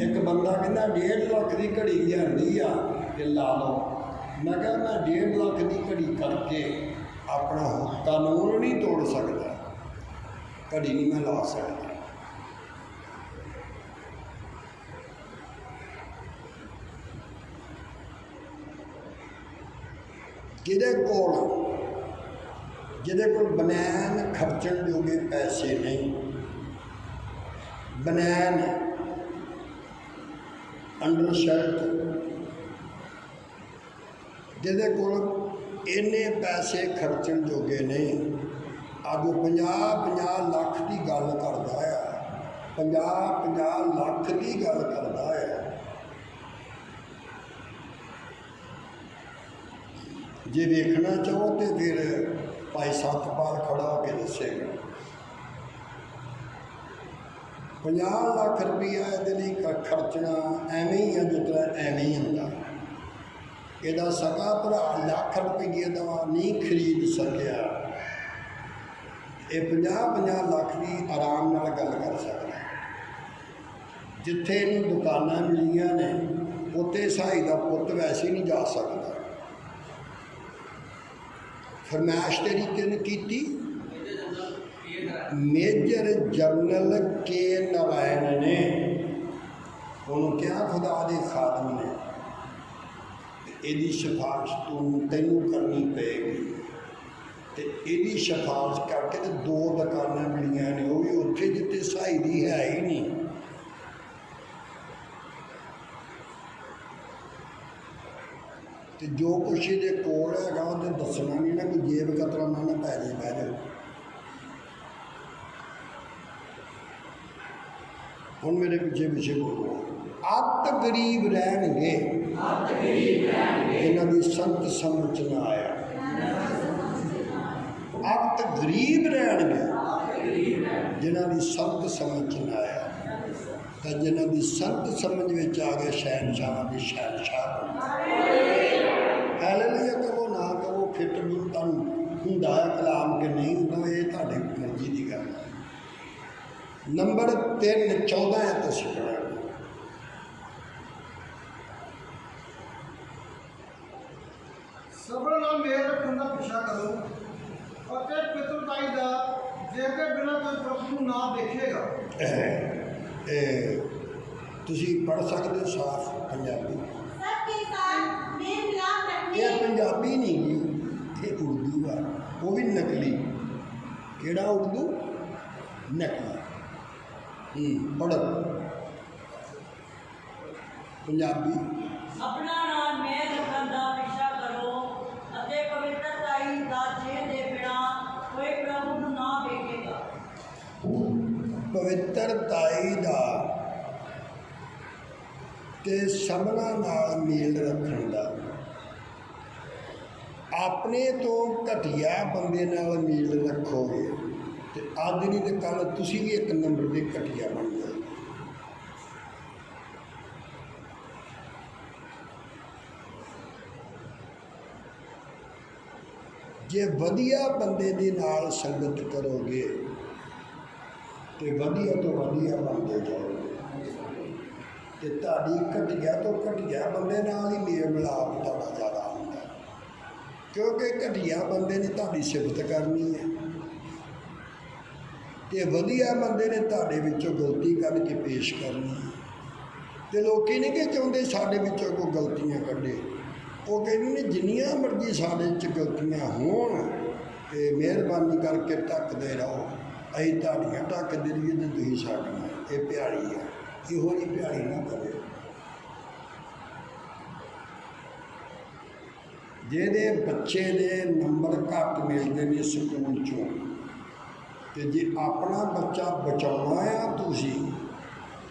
S1: एक बंदा कहंदा 1.5 लाख की घड़ी लिआंदी आ ते ला लो। मैं कहा मैं 1.5 लाख की घड़ी करके अपना कानून नहीं तोड़ सकता, घड़ी नहीं मैं ला सकता। जिहदे कोल बनैन खर्चण जोगे पैसे नहीं, बनैन अंडर शर्ट, जिहदे कोल इन्ने पैसे खर्चण जोगे नहीं, अज 50-50 लाख की गल करदा है, 50-50 लाख की गल करदा है। जे वेखना चाहो तो फिर भाई सतपाल खड़ा होके दसेगा। 50 लाख रुपया ये खर्चना एवं ही है, जिस तरह एवं ही होंदा। ਇਹਦਾ ਸਗਾ ਭਰਾ ਲੱਖ ਰੁਪਏ ਦਾ नहीं खरीद सकिया, ये 50-50 ਲੱਖ ਦੀ आराम नाल गल कर सकता। जिथे इन्हूं दुकानां मिलियां ने उत्थे साई का पुत वैसे नहीं जा सकता। फरमाइश तेरी किन की? मेजर जनरल के नारायण ने उन्होंने क्या खुदा दे खादम ने ਇਹਦੀ सिफारिश तैनू करनी पेगी। तो ਇਹਦੀ सिफारिश करके तो 2 दुकानां मिलियां ने, वो भी उत्थे जिते सहाई दी है ही नहीं। तो जो कुछ ये कोल हैगा वो दसना नहीं ना, कोई जेब कतरा ना पै जाए बह जाए। हुण मेरे पिछे पिछे बोलो, अत गरीब रहणगे जिन्हां दी संत समझ ना आया। अत गरीब रहणगे जिन्हां दी संत समझ ना आया। ਤਾਂ ਜਿਨ੍ਹਾਂ ਦੀ ਸੰਤ ਸਮਝ ਵਿੱਚ ਆ ਗਏ ਸ਼ਹਿਨਸ਼ਾਹਾਂ ਦੇ ਸ਼ਹਿਨਸ਼ਾਹ ਹਾਲੇਲੂਇਆ ਕਹੋ ਨਾ ਕਹੋ ਫਿਰ ਤੁਹਾਨੂੰ ਹੁੰਦਾ ਹੈ ਕਲਾਮ ਕਿ ਨਹੀਂ ਹੁੰਦਾ, ਇਹ ਤੁਹਾਡੇ ਮਰਜ਼ੀ ਦੀ ਗੱਲ ਹੈ। ਨੰਬਰ 3 14 ਹੈ ਤੁਸੀਂ ਪੜ੍ਹੋ।
S3: ਸਬਰ ਨਾਲ ਮੇਲ ਰੱਖਣ ਦਾ ਪਿੱਛਾ ਕਰੋ ਅਤੇ ਪਿਤਰਤਾਈ ਦਾ, ਜੇਕਰ ਬਿਨਾਂ ਕੋਈ ਪ੍ਰਭੂ ਨੂੰ ਨਾ ਦੇਖੇਗਾ।
S1: ਇਹ ਤੁਸੀਂ ਪੜ੍ਹ ਸਕਦੇ ਹੋ ਸਾਫ਼ ਪੰਜਾਬੀ।
S2: सबके साथ मेल मिलाप रखने
S1: ਇਹ ਪੰਜਾਬੀ ਨਹੀਂ ਜੀ, ਇਹ ਉਰਦੂ ਆ, ਉਹ ਵੀ ਨਕਲੀ। ਕਿਹੜਾ ਉਰਦੂ? ਨਕਲੀ। ਪੜ੍ਹੋ ਪੰਜਾਬੀ।
S5: ਆਪਣਾ ਨਾਲ ਮੇਲ ਰੱਖਣ ਦਾ ਪਿੱਛਾ ਕਰੋ ਅਤੇ ਪਵਿੱਤਰਤਾਈ ਦਾ, ਜੇ ਦੇ ਬਿਨਾਂ ਕੋਈ ਪ੍ਰਭੂ ਨੂੰ ਨਾ ਵੇਖੇਗਾ।
S1: ਪਵਿੱਤਰਤਾਈ ਦਾ ਤੇ ਸਭਨਾਂ ਨਾਲ ਮੇਲ ਰੱਖਣ ਦਾ। ਆਪਣੇ ਤੋਂ ਘਟੀਆ ਬੰਦੇ ਨਾਲ ਮੇਲ ਰੱਖੋਗੇ ਤੇ ਅੱਜ ਨਹੀਂ ਤੇ ਕੱਲ੍ਹ ਤੁਸੀਂ ਵੀ ਇੱਕ ਨੰਬਰ ਦੇ ਘਟੀਆ ਬਣ ਜਾਓਗੇ। ਜੇ ਵਧੀਆ ਬੰਦੇ ਦੇ ਨਾਲ ਸੰਗਤ ਕਰੋਗੇ ਤੇ ਵਧੀਆ ਤੋਂ ਵਧੀਆ ਬਣਦੇ ਜਾਓਗੇ ਤੇ ਤੁਹਾਡੀ ਘਟੀਆ ਤੋਂ ਘਟੀਆ ਬੰਦੇ ਨਾਲ ਹੀ ਮੇਲ ਮਿਲਾਪ ਤੁਹਾਡਾ ਜ਼ਿਆਦਾ ਹੁੰਦਾ, ਕਿਉਂਕਿ ਘਟੀਆ ਬੰਦੇ ਨੇ ਤੁਹਾਡੀ ਸਿਫਤ ਕਰਨੀ ਹੈ ਤੇ ਵਧੀਆ ਬੰਦੇ ਨੇ ਤੁਹਾਡੇ ਵਿੱਚੋਂ ਗਲਤੀ ਕੱਢ ਕੇ ਪੇਸ਼ ਕਰਨੀ ਹੈ। ਤੇ ਲੋਕੀ ਨਹੀਂ ਕਿ ਚਾਹੁੰਦੇ ਸਾਡੇ ਵਿੱਚੋਂ ਕੋਈ ਗਲਤੀਆਂ ਕੱਢੇ, ਉਹ ਕਹਿੰਦੇ ਨੇ ਜਿੰਨੀਆਂ ਮਰਜ਼ੀ ਸਾਡੇ 'ਚ ਗਲਤੀਆਂ ਹੋਣ ਤੇ ਮਿਹਰਬਾਨੀ ਕਰਕੇ ਢੱਕਦੇ ਰਹੋ, ਅਸੀਂ ਤੁਹਾਡੀਆਂ ਢੱਕਦੇ ਰਹੀਏ ਤੇ ਤੁਸੀਂ ਸਾਡੀਆਂ। ਇਹ ਪਿਆਰੀ ਹੈ, ਇਹੋ ਜਿਹੀ ਪਿਆਰੀ ਨਾ ਕਰਿਓ। ਜਿਹਦੇ ਬੱਚੇ ਦੇ ਨੰਬਰ ਘੱਟ ਮਿਲਦੇ ਨੇ ਸਕੂਲ 'ਚੋਂ, ਤੇ ਜੇ ਆਪਣਾ ਬੱਚਾ ਬਚਾਉਣਾ ਆ ਤੁਸੀਂ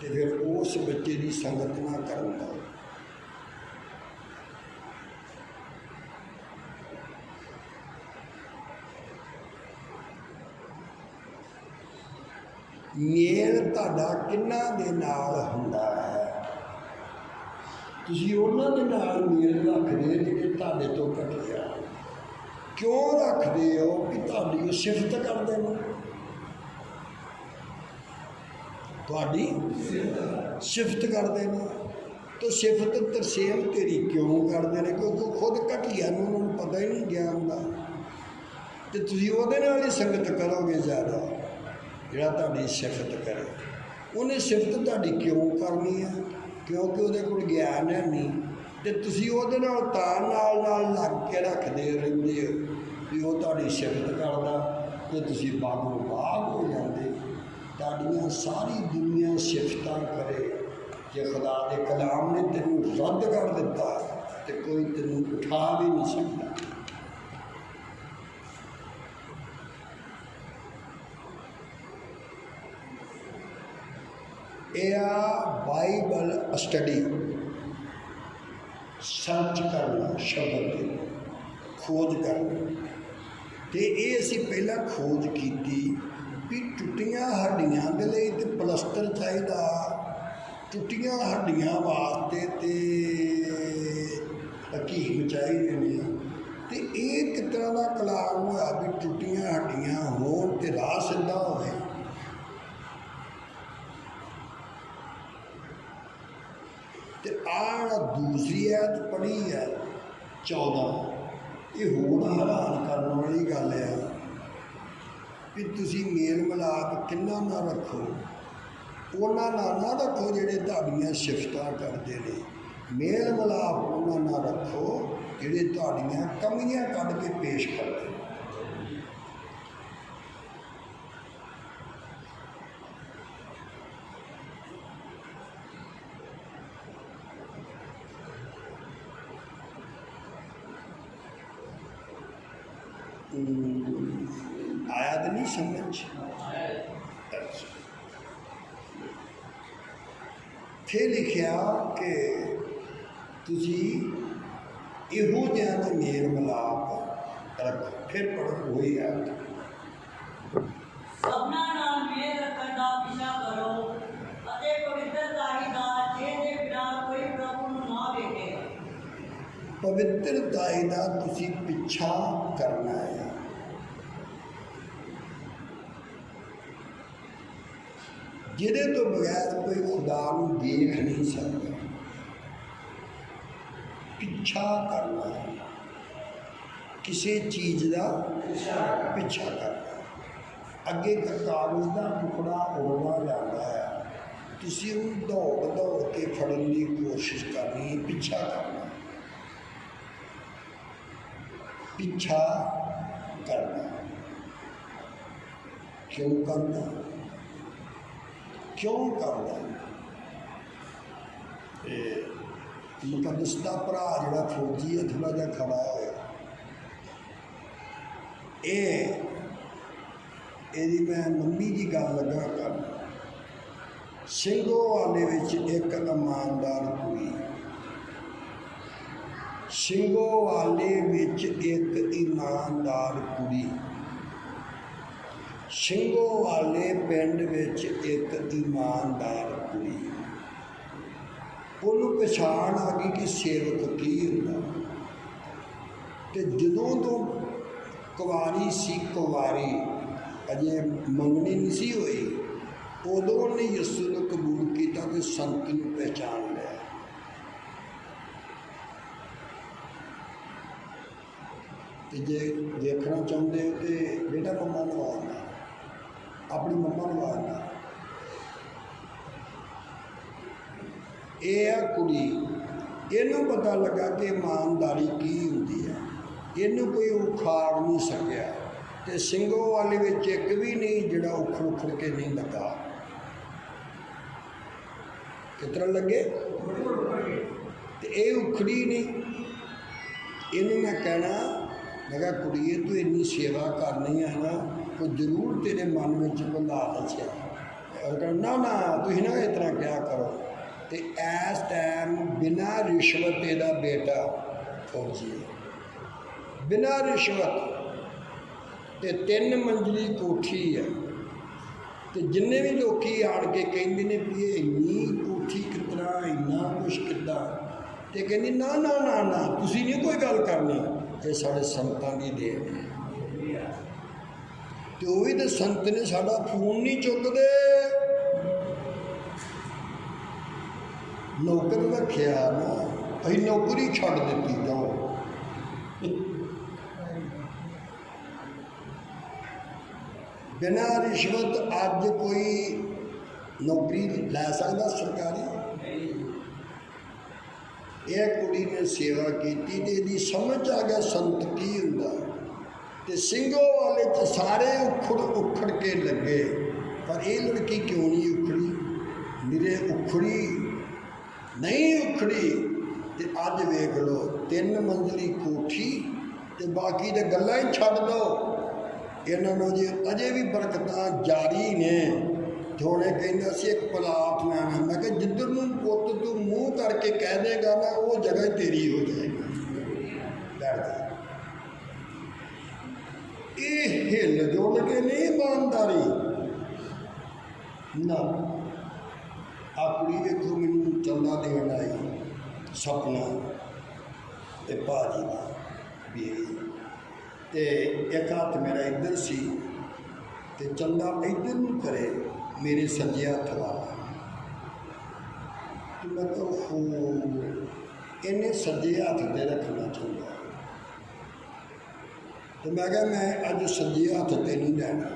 S1: ਤੇ ਫਿਰ ਉਸ ਬੱਚੇ ਦੀ ਸੰਗਤ ਨਾ ਕਰਨ ਦਾ। ਮੇਲ ਤੁਹਾਡਾ ਕਿਹਨਾਂ ਦੇ ਨਾਲ ਹੁੰਦਾ ਹੈ? ਤੁਸੀਂ ਉਹਨਾਂ ਦੇ ਨਾਲ ਮੇਲ ਰੱਖਦੇ ਜਿਹੜੇ ਤੁਹਾਡੇ ਤੋਂ ਘਟੀਆ। ਕਿਉਂ ਰੱਖਦੇ ਹੋ? ਕਿ ਤੁਹਾਡੀ ਉਹ ਸਿਫਤ ਕਰਦੇ ਨੇ, ਤੁਹਾਡੀ ਸਿਫਤ ਕਰਦੇ ਨੇ। ਤਾਂ ਸਿਫਤ ਤਰਸੇਮ ਤੇਰੀ ਕਿਉਂ ਕਰਦੇ ਨੇ? ਕਿਉਂਕਿ ਉਹ ਖੁਦ ਘਟੀਆ ਨੂੰ ਉਹਨਾਂ ਨੂੰ ਪਤਾ ਹੀ ਨਹੀਂ ਗਿਆਨ ਦਾ, ਤੇ ਤੁਸੀਂ ਉਹਦੇ ਨਾਲ ਹੀ ਸੰਗਤ ਕਰੋਗੇ ਜ਼ਿਆਦਾ ਜਿਹੜਾ ਤੁਹਾਡੀ ਸਿਫਤ ਕਰੇ। ਉਹਨੇ ਸਿਫਤ ਤੁਹਾਡੀ ਕਿਉਂ ਕਰਨੀ ਹੈ? ਕਿਉਂਕਿ ਉਹਦੇ ਕੋਲ ਗਿਆਨ ਹੈ ਨਹੀਂ, ਤੇ ਤੁਸੀਂ ਉਹਦੇ ਨਾਲ ਤਾਂ ਨਾਲ ਲੱਗ ਕੇ ਰੱਖਦੇ ਰਹਿੰਦੇ ਹੋ ਵੀ ਉਹ ਤੁਹਾਡੀ ਸਿਫਤ ਕਰਦਾ ਤੇ ਤੁਸੀਂ ਬਾਗੋਂ ਬਾਗ ਹੋ ਜਾਂਦੇ। ਤੁਹਾਡੀਆਂ ਸਾਰੀ ਦੁਨੀਆ ਸਿਫਤਾਂ ਕਰੇ, ਜੇ ਖੁਦਾ ਦੇ ਕਲਾਮ ਨੇ ਤੈਨੂੰ ਰੱਦ ਕਰ ਦਿੱਤਾ ਤੇ ਕੋਈ ਤੈਨੂੰ ਉਠਾ ਵੀ ਨਹੀਂ ਸਕਦਾ। ਇਹ ਆ ਬਾਈਬਲ ਸਟੱਡੀ, ਸਰਚ ਕਰਨਾ, ਸ਼ਬਦ ਦੀ ਖੋਜ ਕਰਨਾ। ਤੇ ਇਹ ਅਸੀਂ ਪਹਿਲਾਂ ਖੋਜ ਕੀਤੀ ਵੀ ਟੁੱਟੀਆਂ ਹੱਡੀਆਂ ਦੇ ਲਈ ਤੇ ਪਲਸਤਰ ਚਾਹੀਦਾ, ਟੁੱਟੀਆਂ ਹੱਡੀਆਂ ਵਾਸਤੇ ਤੇ ਹਕੀਮ ਚਾਹੀਦੇ ਨੇ। ਤੇ ਇਹ ਕਿਸ ਤਰ੍ਹਾਂ ਦਾ ਕਲਾਮ ਹੋਇਆ ਵੀ ਟੁੱਟੀਆਂ ਹੱਡੀਆਂ ਹੋਣ ਤੇ ਰਾਹ ਸਿੱਧਾ ਹੋਵੇ। ਤੇ ਆਹ ਦੂਸਰੀ ਐਤ ਪੜ੍ਹੀ ਹੈ 14, ਇਹ ਹੋਰ ਹੈਰਾਨ ਕਰਨ ਵਾਲੀ ਗੱਲ ਆ ਵੀ ਤੁਸੀਂ ਮੇਲ ਮਿਲਾਪ ਕਿੰਨਾ ਨਾ ਰੱਖੋ, ਉਹਨਾਂ ਨਾਲ ਨਾ ਰੱਖੋ ਜਿਹੜੇ ਤੁਹਾਡੀਆਂ ਸਿਫਤਾਂ ਕਰਦੇ ਨੇ। ਮੇਲ ਮਿਲਾਪ ਉਹਨਾਂ ਨਾਲ ਰੱਖੋ ਜਿਹੜੇ ਤੁਹਾਡੀਆਂ ਕਮੀਆਂ ਕੱਢ ਕੇ ਪੇਸ਼ ਕਰਦੇ। ਆਇਆ ਤਾਂ ਨਹੀਂ ਸਮਝ? ਫਿਰ ਲਿਖਿਆ ਕਿ ਤੁਸੀਂ ਇਹੋ ਜਿਹਾ ਦਾ ਮੇਲ ਮਿਲਾਪ ਰੱਖੋ। ਫਿਰ ਪੜ੍ਹੋ ਹੋਈ ਆ
S5: ਸਭਨਾਂ ਨਾਲ ਮੇਲ ਰੱਖਣ ਦਾ ਪਿੱਛਾ ਕਰੋ ਅਤੇ ਪਵਿੱਤਰ
S1: ਪਵਿੱਤਰਤਾ ਦਾ ਤੁਸੀਂ ਪਿੱਛਾ ਕਰਨਾ ਹੈ। ਜਿਹਦੇ ਤੋਂ ਬਗੈਰ ਕੋਈ ਖੁਦਾ ਨੂੰ ਦੇਖ ਨਹੀਂ ਸਕਦਾ। ਪਿੱਛਾ ਕਰਨਾ ਹੈ, ਕਿਸੇ ਚੀਜ਼ ਦਾ ਪਿੱਛਾ ਕਰਨਾ। ਅੱਗੇ ਕਾਗਜ਼ ਦਾ ਟੁਕੜਾ ਉੜਦਾ ਜਾਂਦਾ ਹੈ, ਤੁਸੀਂ ਉਹਨੂੰ ਦੌੜ ਦੌੜ ਕੇ ਫੜਨ ਦੀ ਕੋਸ਼ਿਸ਼ ਕਰਨੀ ਹੈ, ਪਿੱਛਾ ਕਰਨਾ। ਪਿੱਛਾ ਕਰਨਾ ਕਿਉਂ ਕਰਨਾ? ਕਿਉਂ ਕਰਦਾ? ਮੁਕੱਦਸ ਦਾ ਭਰਾ ਜਿਹੜਾ ਫੌਜੀ ਹੈ, ਥੋੜ੍ਹਾ ਜਿਹਾ ਖੜਾ ਹੋਇਆ। ਇਹਦੀ ਮੈਂ ਮੰਮੀ ਦੀ ਗੱਲ ਲੱਗਾ ਕਰਨ। ਸਿੰਘੋਵਾਲੇ ਵਿੱਚ ਇੱਕ ਇਮਾਨਦਾਰ ਕੁੜੀ, ਸਿੰਘੋਵਾਲੇ ਵਿੱਚ ਇੱਕ ਇਮਾਨਦਾਰ ਕੁੜੀ, ਸਿੰਘੋਵਾਲੇ ਪਿੰਡ ਵਿੱਚ ਇੱਕ ਇਮਾਨਦਾਰ ਕੁੜੀ। ਉਹਨੂੰ ਪਛਾਣ ਆ ਗਈ ਕਿ ਸੇਵਕ ਕੀ ਹੁੰਦਾ। ਤੇ ਜਦੋਂ ਤੋਂ ਕੁਆਰੀ ਸੀ, ਕੁਆਰੀ ਅਜੇ ਮੰਗਣੀ ਨਹੀਂ ਸੀ ਹੋਈ, ਉਦੋਂ ਉਹਨੇ ਯਿਸੂ ਨੂੰ ਕਬੂਲ ਕੀਤਾ ਤੇ ਸੰਤ ਨੂੰ ਪਹਿਚਾਣ ਲਿਆ। ਤੇ ਜੇ ਦੇਖਣਾ ਚਾਹੁੰਦੇ ਹੋ ਤੇ ਬੇਟਾ ਮੰਮਾ ਨੂੰ ਆਉਣਾ, ਆਪਣੀ ਮੰਮਾ ਨੂੰ ਆਉਣਾ। ਇਹ ਆ ਕੁੜੀ, ਇਹਨੂੰ ਪਤਾ ਲੱਗਾ ਕਿ ਇਮਾਨਦਾਰੀ ਕੀ ਹੁੰਦੀ ਹੈ। ਇਹਨੂੰ ਕੋਈ ਉਖਾੜ ਨਹੀਂ ਸਕਿਆ। ਤੇ ਸਿੰਘੋਵਾਲੇ ਵਿੱਚ ਇੱਕ ਵੀ ਨਹੀਂ ਜਿਹੜਾ ਉਖੜ ਉਖੜ ਕੇ ਨਹੀਂ ਲੱਗਾ। ਕਿਸ ਤਰ੍ਹਾਂ ਲੱਗੇ? ਤੇ ਇਹ ਉਖੜੀ ਨਹੀਂ। ਇਹਨੂੰ ਮੈਂ ਕਹਿਣਾ, ਮੈਂ ਕਿਹਾ ਕੁੜੀਏ ਤੂੰ ਇੰਨੀ ਸੇਵਾ ਕਰਨੀ ਹੈ ਨਾ, ਕੋਈ ਜ਼ਰੂਰ ਤੇਰੇ ਮਨ ਵਿੱਚ ਬੰਦਾ ਦੱਸਿਆ। ਉਹ ਕਹਿੰਦਾ ਨਾ ਨਾ ਤੁਸੀਂ ਨਾ ਇਸ ਤਰ੍ਹਾਂ ਕਿਹਾ ਕਰੋ। ਤੇ ਇਸ ਟਾਈਮ ਬਿਨਾਂ ਰਿਸ਼ਵਤ ਇਹਦਾ ਬੇਟਾ ਫੌਜੀ ਹੈ, ਬਿਨਾਂ ਰਿਸ਼ਵਤ। ਤੇ 3 ਮੰਜ਼ਲੀ ਕੋਠੀ ਹੈ। ਤੇ ਜਿੰਨੇ ਵੀ ਲੋਕੀ ਆਣ ਕੇ ਕਹਿੰਦੇ ਨੇ ਵੀ ਇਹ ਇੰਨੀ ਕੋਠੀ ਕਿਤਨਾ, ਇੰਨਾ ਕੁਛ ਕਿੱਦਾਂ, ਤੇ ਕਹਿੰਦੀ ਨਾ ਨਾ ਨਾ ਨਾ ਤੁਸੀਂ ਨਹੀਂ ਕੋਈ ਗੱਲ ਕਰਨੀ, ਇਹ ਸਾਡੇ ਸੰਤਾਂ ਦੀ ਦੇਣ ਹੈ। ਤੇ ਉਹ ਵੀ ਤਾਂ ਸੰਤ ਨੇ ਸਾਡਾ ਫੋਨ ਨਹੀਂ ਚੁੱਕਦੇ। ਨੌਕਰ ਰੱਖਿਆ ਨਾ, ਅਸੀਂ ਨੌਕਰੀ ਛੱਡ ਦਿੱਤੀ। ਜਾਓ ਬਿਨਾਂ ਰਿਸ਼ਵਤ ਅੱਜ ਕੋਈ ਨੌਕਰੀ ਲੈ ਸਕਦਾ ਸਰਕਾਰੀ? ਇਹ ਕੁੜੀ ਨੇ ਸੇਵਾ ਕੀਤੀ ਤੇ ਇਹਦੀ ਸਮਝ ਆ ਗਿਆ ਸੰਤ ਕੀ ਹੁੰਦਾ। ਤੇ ਸਿੰਘੋਵਾਲੇ 'ਚ ਸਾਰੇ ਉਖੜ ਕੇ ਲੱਗੇ, ਪਰ ਇਹ ਲੜਕੀ ਕਿਉਂ ਨਹੀਂ ਉਖੜੀ? ਮੇਰੇ ਉਖੜੀ ਨਹੀਂ ਉਖੜੀ। ਤੇ ਅੱਜ ਵੇਖ ਲਓ 3 ਮੰਜ਼ਲੀ ਕੋਠੀ ਤੇ ਬਾਕੀ ਦੇ ਗੱਲਾਂ ਹੀ ਛੱਡ ਦਿਓ। ਇਹਨਾਂ ਨੂੰ ਜੇ ਅਜੇ ਵੀ ਬਰਕਤਾਂ ਜਾਰੀ ਨੇ। ਥੋੜੇ ਕਹਿੰਦਾ ਸੀ ਇੱਕ ਪਲਾਟ ਲੈਣਾ। ਮੈਂ ਕਿਹਾ ਜਿੱਧਰ ਨੂੰ ਪੁੱਤ ਤੂੰ ਮੂੰਹ ਕਰਕੇ ਕਹਿ ਦੇਗਾ ਨਾ, ਉਹ ਜਗ੍ਹਾ ਤੇਰੀ ਹੋ ਜਾਏਗੀ। ਇਹ ਹਿੱਲ ਜੁਲ ਕੇ ਨਹੀਂ ਇਮਾਨਦਾਰੀ ਨਾ। ਆ ਕੁੜੀ ਵੇਖੋ ਮੈਨੂੰ ਚੰਦਾ ਦੇਣ ਆਈ, ਸਪਨਾ ਤੇ ਭਾਜੀ ਦਾ ਵੀ। ਤੇ ਇੱਕ ਹੱਥ ਮੇਰਾ ਇੱਧਰ ਸੀ ਤੇ ਚੰਦਾ ਇੱਧਰ ਨੂੰ ਕਰੇ, ਮੇਰੇ ਸੱਜੇ ਹੱਥ ਵਾਲਾ। ਤੇ ਮੈਂ ਕਿਹਾ ਹੋ ਇਹਨੇ ਸੱਜੇ ਹੱਥ 'ਤੇ ਰੱਖਣਾ ਚਾਹੁੰਦਾ। ਤੇ ਮੈਂ ਕਿਹਾ ਮੈਂ ਅੱਜ ਸੱਜੇ ਹੱਥ 'ਤੇ ਨਹੀਂ ਲੈਣਾ,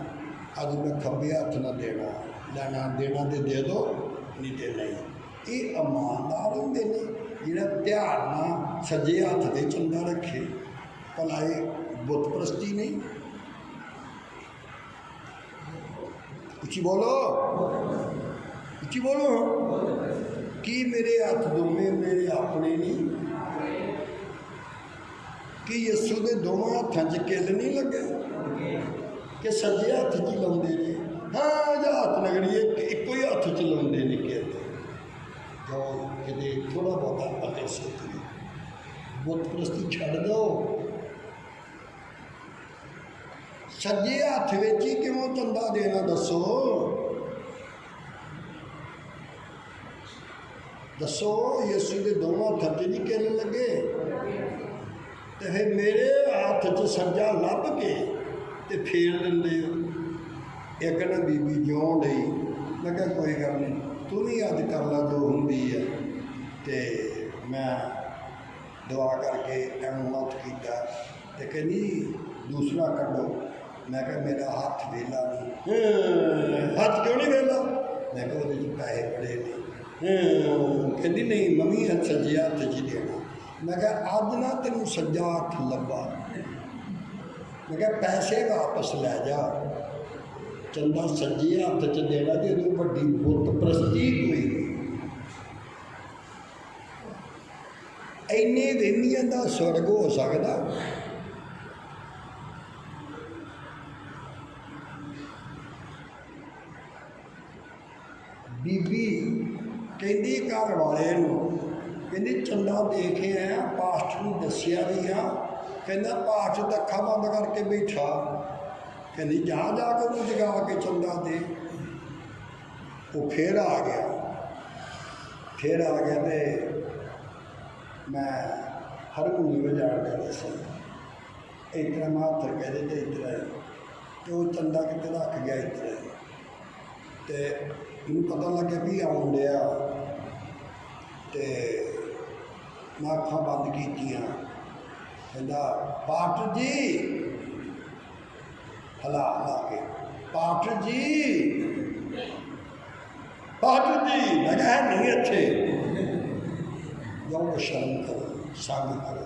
S1: ਅੱਜ ਮੈਂ ਖੱਬੇ ਹੱਥ ਨਾਲ ਦੇਣਾ। ਲੈਣਾ ਦੇਣਾ ਤੇ ਦੇ ਦਿਓ, ਨਹੀਂ ਤੇ ਨਹੀਂ। ਇਹ ਇਮਾਨਦਾਰ ਹੁੰਦੇ ਨੇ ਜਿਹੜਾ ਧਿਆਨ ਨਾਲ ਸੱਜੇ ਹੱਥ 'ਤੇ ਚੰਦਾ ਰੱਖੇ। ਭਲਾ ਇਹ ਬੁੱਤ ਪ੍ਰਸਤੀ ਨਹੀਂ? ਉੱਚੀ ਬੋਲੋ, ਉੱਚੀ ਬੋਲੋ। ਕੀ ਮੇਰੇ ਹੱਥ ਦੋਵੇਂ ਮੇਰੇ ਆਪਣੇ ਨਹੀਂ? ਕਿ ਯਿਸੂ ਦੇ ਦੋਵਾਂ ਹੱਥਾਂ 'ਚ ਕਿੱਲ ਨਹੀਂ ਲੱਗੇ ਕਿ ਸੱਜੇ ਹੱਥ 'ਚ ਲਾਉਂਦੇ ਨੇ? ਹਾਂ ਜਾਂ ਹੱਥ ਲੱਗੜੀਏ ਇੱਕੋ ਹੀ ਹੱਥ 'ਚ ਲਾਉਂਦੇ ਨੇ ਕਿੱਲ। ਜੋ ਕਿਤੇ ਥੋੜ੍ਹਾ ਬਹੁਤਾ ਅਕਲ ਸਿੱਖ ਬੁੱਤ ਪ੍ਰਸਤੀ ਛੱਡ ਦਿਓ। ਸੱਜੇ ਹੱਥ ਵਿੱਚ ਹੀ ਕਿਉਂ ਚੰਦਾ ਦੇਣਾ ਦੱਸੋ? दसो यीशु के दोनों हत्थों च नहीं किल लगे, तो फिर मेरे हत्थ च सज्जा लभ के ते फेर दिंदे हो। एक ना बीबी जिउण लई मैं कहा कोई गल नहीं, तू भी अज कर ला जो हुंदी है। तो मैं दुआ करके एनू हत्थ किया तो कहनी दूसरा कड्डो। मैं कहा मेरा हत्थ वेला नहीं। हत्थ क्यों नहीं वेला? मैं कहा वो पैसे बड़े ने। कहती नहीं मम्मी सज्जे हत्थ च देना। मैं कहा अज ना तेन सज्जा हत्थ लभा। मैं कहा पैसे वापस लै जा, चंदा सज्जे हत्थ च देना तो इतों वड्डी बुत प्रस्ती कोई नहीं। इन्ने वेमियां का स्वर्ग हो सकता? बीबी कहती घर वाले कहती चंदा दे के आया, पास्टर नूं दस्सिया भी आ, कहना पास्टर तो अखा बंद करके बैठा, कहती जा जाके उन्हें जगा के चंदा दे। वो फिर आ गया तो मैं हारमोनी बजा रहा सी, इतना मैं हत्थ कहते तो इधर तो वो चंदा कितने रख गया इधर। तो मैं पता लगे भी आउन दिया, तो मैं अखा बंद कीतियां, कहता पास्टर जी हला हला के पास्टर जी मैं कहा नहीं अच्छे जाओ शर्म करो, संग करो।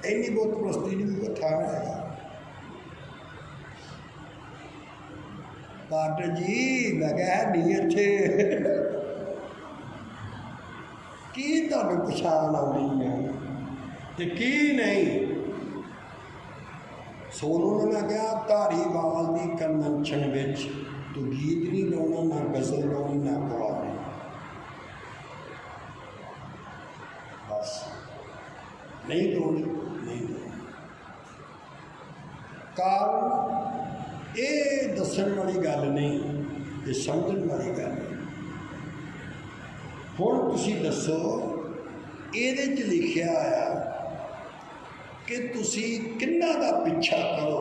S1: इन्नी बहुत प्रस्ती नहीं भी था है। पास्टर जी मैं कहा नहीं अच्छे की तुहानू पछाण आउंदी है ते की नहीं। सोनू ने मैं कहा धारीवाल की कन्वेंशन विच तू गीत नहीं गाउणा, ना गज़ल गाउणी, ना कवाली, बस नहीं गाउणी नहीं गाउणी। कारण ये दस्सण वाली गल नहीं, ये समझण वाली गल है। हुण तुसीं दसो इहदे च लिखिआ आया कि तुसीं किन्ना दा पिछा करो,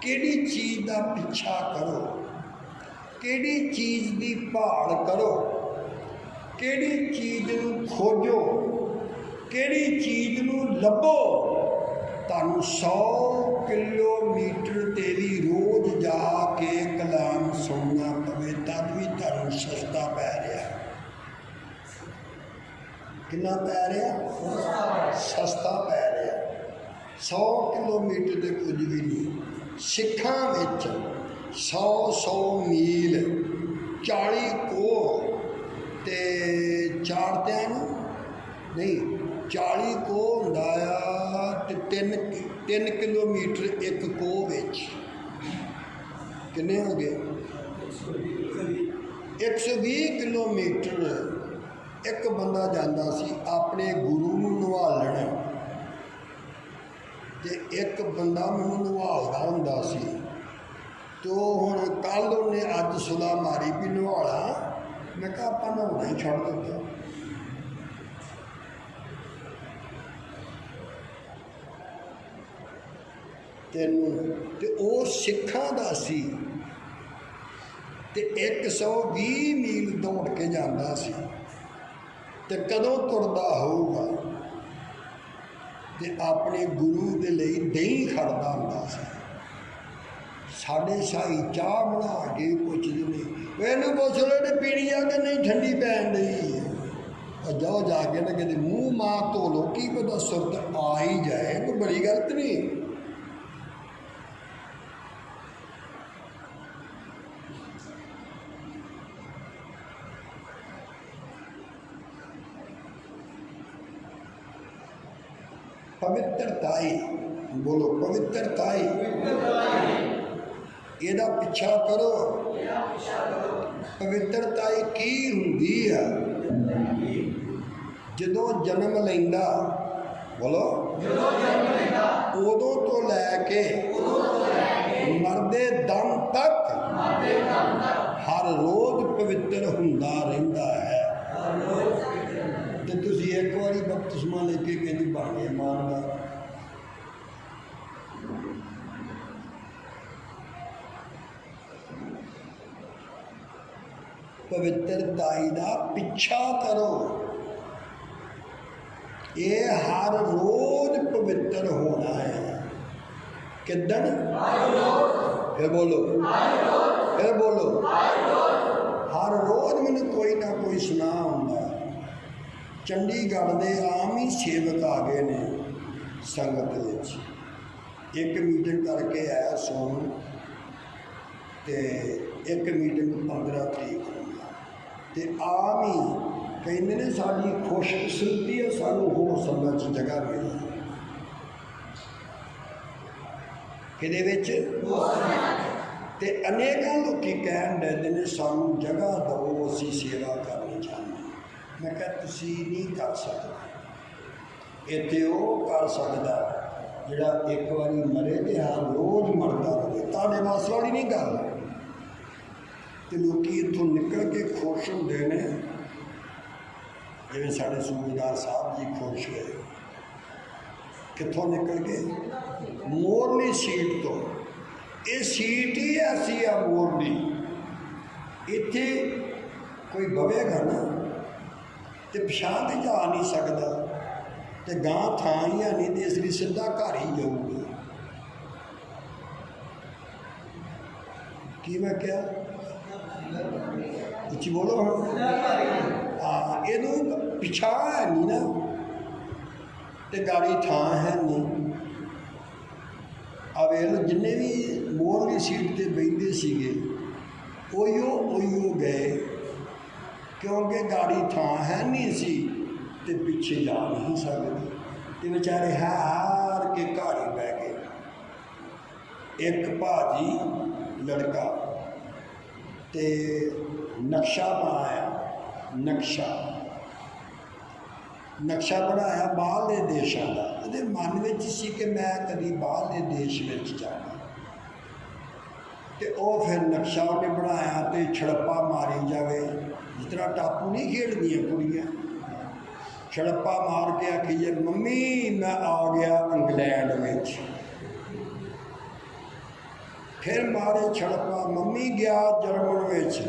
S1: किहड़ी चीज़ का पिछा करो, किहड़ी चीज़ की भाल करो, किहड़ी चीज़ नूं खोजो, किहड़ी चीज़ नूं लभो। तुहानूं 100 किलोमीटर ते भी रोज़ जाके कलाम सुनना पवे तद भी तुहानूं सस्ता पै रहा। कितना पै रहा? सस्ता पै रहा। 100 किलोमीटर तो कुछ भी नहीं। सिखां विच 100 मील 40 कोह ते चारत्यां नहीं 40 कोह हुंदा आ ते 3 किलोमीटर एक कोह विच किन्ने हो गए? 120 किलोमीटर एक बंदा जाता सी अपने गुरु नूं नवालण, ते एक बंदा मैनूं नवालदा हुंदा सी। तो हुण कल उन्हें अज सुला मारी भी नवाला, मैं कहा आपां नहाउणा ही छड्ड दित्ता। तैनूं ते ओह सिखां दा सी ते 120 मील दौड़ के जाता सी, ते कदों तुरदा होऊगा ते अपने गुरु दे लई दही खड़दा हुंदा सी। साढ़े शाही चाह बना के पुछदे ने मैनू पुछ लो ने पीनी आ कि नहीं, ठंडी पैन रही है। जाओ जाके ना कहते मूँह माँ धो लो, की पता सुरत आ ही जाए, कोई बड़ी गलत नहीं। पवित्रताई बोलो, पवित्रताई ਇਹਦਾ ਪਿੱਛਾ ਕਰੋ। पवित्रताई की हुंदी है? ਜਦੋਂ जन्म लैंदा बोलो उदों तो लैके मरदे दम तक हर रोज ਪਵਿੱਤਰ ਹੁੰਦਾ ਰਹਿੰਦਾ ਹੈ। ਤੇ ਤੁਸੀਂ ਇੱਕ ਵਾਰੀ ਬਪਤਿਸਮਾ ਲੈ ਕੇ ਕਹਿੰਦੀ ਬਣ ਗਏ ਇਮਾਨਦਾਰ। ਪਵਿੱਤਰਤਾਈ ਦਾ ਪਿੱਛਾ ਕਰੋ। ਇਹ ਹਰ ਰੋਜ਼ ਪਵਿੱਤਰ ਹੋਣਾ ਹੈ। ਕਿੱਦਣ? ਫਿਰ ਬੋਲੋ, ਫਿਰ ਬੋਲੋ। ਹਰ ਰੋਜ਼ ਮੈਨੂੰ ਕੋਈ ਨਾ ਕੋਈ ਸੁਣਾ ਹੁੰਦਾ। ਚੰਡੀਗੜ੍ਹ ਦੇ ਆਮ ਹੀ ਸੇਵਕ ਆ ਗਏ ਨੇ ਸੰਗਤ ਵਿੱਚ। ਇੱਕ ਮੀਟਿੰਗ ਕਰਕੇ ਆਇਆ ਸੋਮ, ਤੇ ਇੱਕ ਮੀਟਿੰਗ 15 ਤਰੀਕ ਨੂੰ। ਤੇ ਆਮ ਹੀ ਕਹਿੰਦੇ ਨੇ ਸਾਡੀ ਖੁਸ਼ਕਿਸਮਤੀ ਹੈ, ਸਾਨੂੰ ਹੋਰ ਸੰਗਤ 'ਚ ਜਗ੍ਹਾ ਮਿਲੀ। ਕਿਹਦੇ ਵਿੱਚ? ਤੇ ਅਨੇਕਾਂ ਲੋਕੀ ਕਹਿਣ ਲੱਗੇ ਨੇ ਸਾਨੂੰ ਜਗ੍ਹਾ ਦਿਓ, ਅਸੀਂ ਸੇਵਾ ਕਰਨੀ ਚਾਹੁੰਦੇ। ਮੈਂ ਕਿਹਾ ਤੁਸੀਂ ਨਹੀਂ ਕਰ ਸਕਦੇ। ਇੱਥੇ ਉਹ ਕਰ ਸਕਦਾ ਜਿਹੜਾ ਇੱਕ ਵਾਰੀ ਮਰੇ ਤੇ ਹਰ ਰੋਜ਼ ਮਰਦਾ ਰਹੇ। ਤੁਹਾਡੇ ਵਾਸ ਵਾਲੀ ਨਹੀਂ ਗੱਲ। ਤੇ ਲੋਕੀ ਇੱਥੋਂ ਨਿਕਲ ਕੇ ਖੁਸ਼ ਹੁੰਦੇ ਨੇ, ਜਿਵੇਂ ਸਾਡੇ ਸੂਬੇਦਾਰ ਸਾਹਿਬ ਜੀ ਖੁਸ਼ ਹੋਏ। ਕਿੱਥੋਂ ਨਿਕਲ ਕੇ? ਮੋਰਨੀ ਸੀਟ ਤੋਂ। ਇਹ ਸੀਟ ਹੀ ਐਸੀ ਆ ਮੋਰਨੀ, ਇੱਥੇ ਕੋਈ ਬਵੇਗਾ ਨਾ ਤੇ ਪਛਾਣ ਤੇ ਜਾ ਨਹੀਂ ਸਕਦਾ, ਤੇ ਗਾਂ ਥਾਂ ਹੀ ਆ ਨਹੀਂ, ਤੇ ਇਸ ਲਈ ਸਿੱਧਾ ਘਰ ਹੀ ਜਾਊਗਾ। ਕੀ ਮੈਂ ਕਿਹਾ? ਉੱਚੀ ਬੋਲੋ ਹੁਣ। ਹਾਂ, ਇਹਨੂੰ ਪਿਛਾ ਹੈ ਨਹੀਂ ਨਾ, ਤੇ ਗਾੜੀ ਥਾਂ ਹੈ ਨਹੀਂ। ਆ ਵੇਖ ਲਓ, ਜਿੰਨੇ ਵੀ ਮੋਰਲੀ ਸੀਟ 'ਤੇ ਬਹਿੰਦੇ ਸੀਗੇ ਉਹੀਓ ਗਏ, ਕਿਉਂਕਿ ਗਾੜੀ ਥਾਂ ਹੈ ਨਹੀਂ ਸੀ ਤੇ ਪਿੱਛੇ ਜਾ ਨਹੀਂ ਸਕਦੇ, ਤੇ ਵਿਚਾਰੇ ਹਾਰ ਕੇ ਘਰ ਹੀ ਬਹਿ ਗਏ। ਇੱਕ ਭਾਜੀ ਲੜਕਾ ਤੇ ਨਕਸ਼ਾ ਬਣਾਇਆ ਬਾਹਰਲੇ ਦੇਸ਼ਾਂ ਦਾ। ਉਹਦੇ ਮਨ ਵਿੱਚ ਸੀ ਕਿ ਮੈਂ ਕਦੀ ਬਾਹਰਲੇ ਦੇਸ਼ ਵਿੱਚ ਜਾਣਾ। ਤੇ ਉਹ ਫਿਰ ਨਕਸ਼ਾ ਉਹਨੇ ਬਣਾਇਆ ਤੇ ਛੜੱਪਾ ਮਾਰੀ ਜਾਵੇ, ਜਿਸ ਤਰ੍ਹਾਂ ਟਾਪੂ ਨਹੀਂ ਖੇਡਦੀਆਂ ਕੁੜੀਆਂ। ਛੜੱਪਾ ਮਾਰ ਕੇ ਆਖੀ ਜੇ ਮੰਮੀ ਮੈਂ ਆ ਗਿਆ ਇੰਗਲੈਂਡ ਵਿੱਚ। ਫਿਰ ਮਾਰੇ ਛੜੱਪਾ, ਮੰਮੀ ਗਿਆ ਜਰਮਨ ਵਿੱਚ।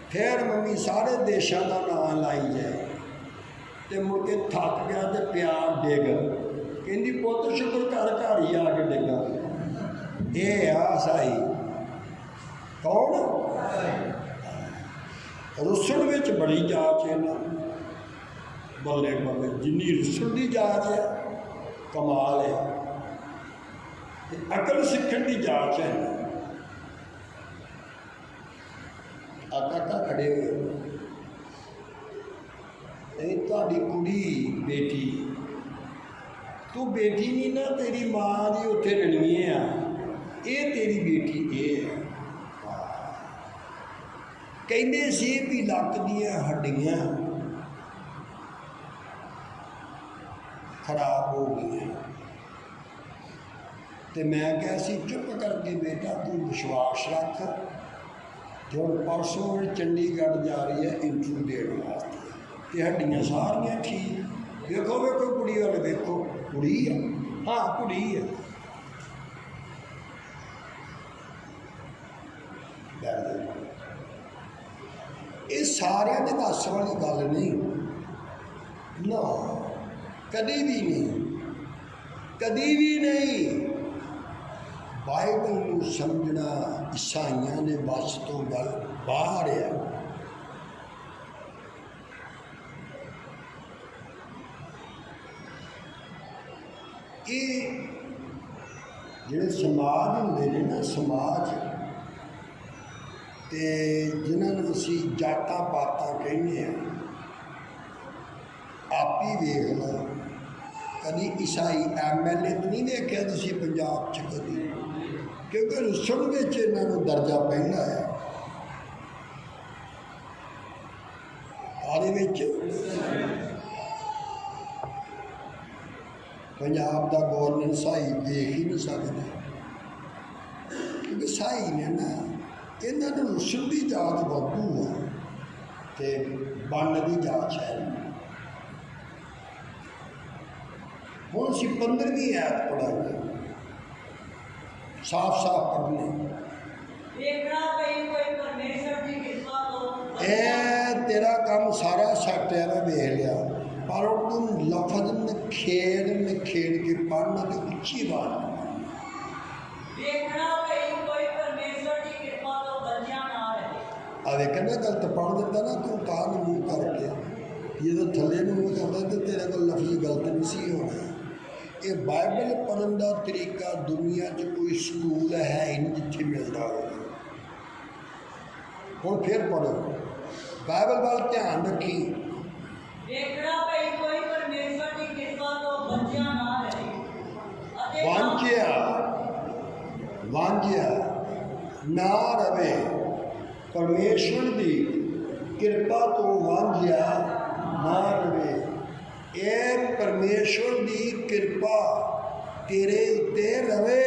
S1: ਫਿਰ ਮੰਮੀ ਸਾਰੇ ਦੇਸ਼ਾਂ ਦਾ ਨਾਂ ਲਾਈ ਜਾਏ, ਤੇ ਮੁੜ ਕੇ ਥੱਕ ਗਿਆ ਤੇ ਪਿਆਰ ਡਿੱਗ। ਕਹਿੰਦੀ ਪੁੱਤ ਸ਼ੁਕਰ ਕਰ ਘਰ ਹੀ ਆ ਕੇ ਡਿੱਗਾ। ਇਹ ਆ ਸਾਈ। ਕੌਣ? ਰੁੱਸਣ ਵਿੱਚ ਬੜੀ ਜਾਚ ਹੈ ਨਾ, ਬੱਲੇ ਬੱਲੇ। ਜਿੰਨੀ ਰੁੱਸਣ ਦੀ ਜਾਚ ਹੈ ਕਮਾਲ ਹੈ। ਤੇ ਅਕਲ ਸਿੱਖਣ ਦੀ ਜਾਚ ਹੈ। ਆਕਾ ਖੜੇ ਹੋਏ। ਇਹ ਤੁਹਾਡੀ ਕੁੜੀ ਬੇਟੀ, ਤੂੰ ਬੇਟੀ ਨਹੀਂ ਨਾ, ਤੇਰੀ ਮਾਂ ਦੀ ਉੱਥੇ ਰਣੀਏ ਆ। ਇਹ ਤੇਰੀ ਬੇਟੀ ਇਹ ਹੈ। ਕਹਿੰਦੇ ਸੀ ਵੀ ਲੱਕ ਦੀਆਂ ਹੱਡੀਆਂ ਖਰਾਬ ਹੋ ਗਈਆਂ, ਤੇ ਮੈਂ ਕਿਹਾ ਸੀ ਚੁੱਪ ਕਰਕੇ ਬੇਟਾ ਤੂੰ ਵਿਸ਼ਵਾਸ ਰੱਖ। ਤੇ ਹੁਣ ਪਰਸੋਂ ਚੰਡੀਗੜ੍ਹ ਜਾ ਰਹੀ ਹੈ ਇੰਟਰਵਿਊ ਦੇਣ ਵਾਸਤੇ, ਤੇ ਹੱਡੀਆਂ ਸਾਰੀਆਂ ਠੀਕ। ਵੇਖੋ ਕੁੜੀ ਵੱਲ ਵੇਖੋ, ਕੁੜੀ ਆ। ਹਾਂ ਕੁੜੀ ਹੈ। ਇਹ ਸਾਰਿਆਂ ਦੇ ਵੱਸ ਵਾਲੀ ਗੱਲ ਨਹੀਂ ਨਾ, ਕਦੀ ਵੀ ਨਹੀਂ, ਕਦੀ ਵੀ ਨਹੀਂ। ਬਾਈਬਲ ਨੂੰ ਸਮਝਣਾ ਈਸਾਈਆਂ ਦੇ ਵੱਸ ਤੋਂ ਬਾਹਰ ਹੈ। ਇਹ ਜਿਹੜੇ ਸਮਾਜ ਹੁੰਦੇ ਨੇ ਨਾ, ਸਮਾਜ, ਤੇ ਜਿਨ੍ਹਾਂ ਨੂੰ ਅਸੀਂ ਜਾਤਾਂ ਪਾਤਾਂ ਕਹਿੰਦੇ ਹਾਂ, ਆਪ ਹੀ ਵੇਖ ਲਓ। ਕਦੀ ਈਸਾਈ MLA ਤਾਂ ਨਹੀਂ ਵੇਖਿਆ ਤੁਸੀਂ ਪੰਜਾਬ 'ਚ ਕਦੀ, ਕਿਉਂਕਿ ਰੁੱਸਣ ਵਿੱਚ ਇਹਨਾਂ ਨੂੰ ਦਰਜਾ ਪਹਿਲਾ ਹੈ। ਆਦੇ ਵਿੱਚ ਪੰਜਾਬ ਦਾ ਗਵਰਨਰ ਸਾਈ ਦੇਖ ਹੀ ਨਹੀਂ ਸਕਦੇ, ਕਿਉਂਕਿ ਸਾਈ ਨੇ ਨਾ ਇਹਨਾਂ ਨੂੰ ਰੁਸਲ ਦੀ ਜਾਚ ਵਾਧੂ ਆ ਤੇ ਬੰਨ ਦੀ ਜਾਚ ਹੈ। ਹੁਣ ਅਸੀਂ 15ਵੀਂ ਆਇਤ ਪੜਾਂਗੇ, ਸਾਫ਼ ਸਾਫ਼ ਪੜ੍ਹਨੀ।
S5: ਦੇਖਣਾ ਪਈ ਕੋਈ ਪਰਮੇਸ਼ਰ ਦੀ ਕਿਰਪਾ ਤੋਂ
S1: ਇਹ ਤੇਰਾ ਕੰਮ ਸਾਰਾ ਸੱਟਿਆ ਮੈਂ ਵੇਖ ਲਿਆ, ਪਰ ਉਹ ਤੂੰ ਲਫ਼ਜ਼ ਨਖੇੜ ਕੇ ਪੜ੍ਹਨਾ ਤੇ ਉੱਚੀ ਆਵਾਜ਼ ਨਾਲ।
S5: ਦੇਖਣਾ ਪਈ ਕੋਈ ਪਰਮੇਸ਼ਰ ਦੀ ਕਿਰਪਾ ਤੋਂ ਬੱਚਿਆਂ ਨਾ ਰਹੇ।
S1: ਆਵੇ ਕਹਿੰਦਾ ਗਲਤ ਪੜ੍ਹ ਦਿੰਦਾ ਨਾ ਤੂੰ ਤਾਂ ਨੂੰ ਮੂੰਹ ਕਰਕੇ, ਜਦੋਂ ਥੱਲੇ ਨੂੰ ਮੂੰਹ ਕਰਦਾ ਤੇ ਤੇਰੇ ਕੋਲ ਲਫ਼ਜ਼ ਗਲਤ ਨਹੀਂ ਸੀ ਹੋਣਾ। ਇਹ ਬਾਈਬਲ ਪੜ੍ਹਨ ਦਾ ਤਰੀਕਾ ਦੁਨੀਆ 'ਚ ਕੋਈ ਸਕੂਲ ਹੈ ਹੀ ਨਹੀਂ ਜਿੱਥੇ ਮਿਲਦਾ ਹੋਵੇ। ਹੁਣ ਫਿਰ ਪੜ੍ਹੋ, ਬਾਈਬਲ ਵੱਲ ਧਿਆਨ ਰੱਖੀ।
S5: ਦੇਖਣਾ ਪਈ ਕੋਈ ਪਰਮੇਸ਼ਰ ਦੀ ਕਿਰਪਾ ਤੋਂ ਬੱਚਿਆਂ ਨਾ ਰਹੇ ਅਤੇ ਵਾਂਝਿਆ ਨਾ ਰਵੇ। ਪਰਮੇਸ਼ਵਰ ਦੀ ਕਿਰਪਾ ਤੋਂ ਵਾਂਝਿਆ ਨਾ ਰਵੇ। ਇਹ ਪਰਮੇਸ਼ਵਰ ਦੀ ਕਿਰਪਾ ਤੇਰੇ ਉੱਤੇ ਰਵੇ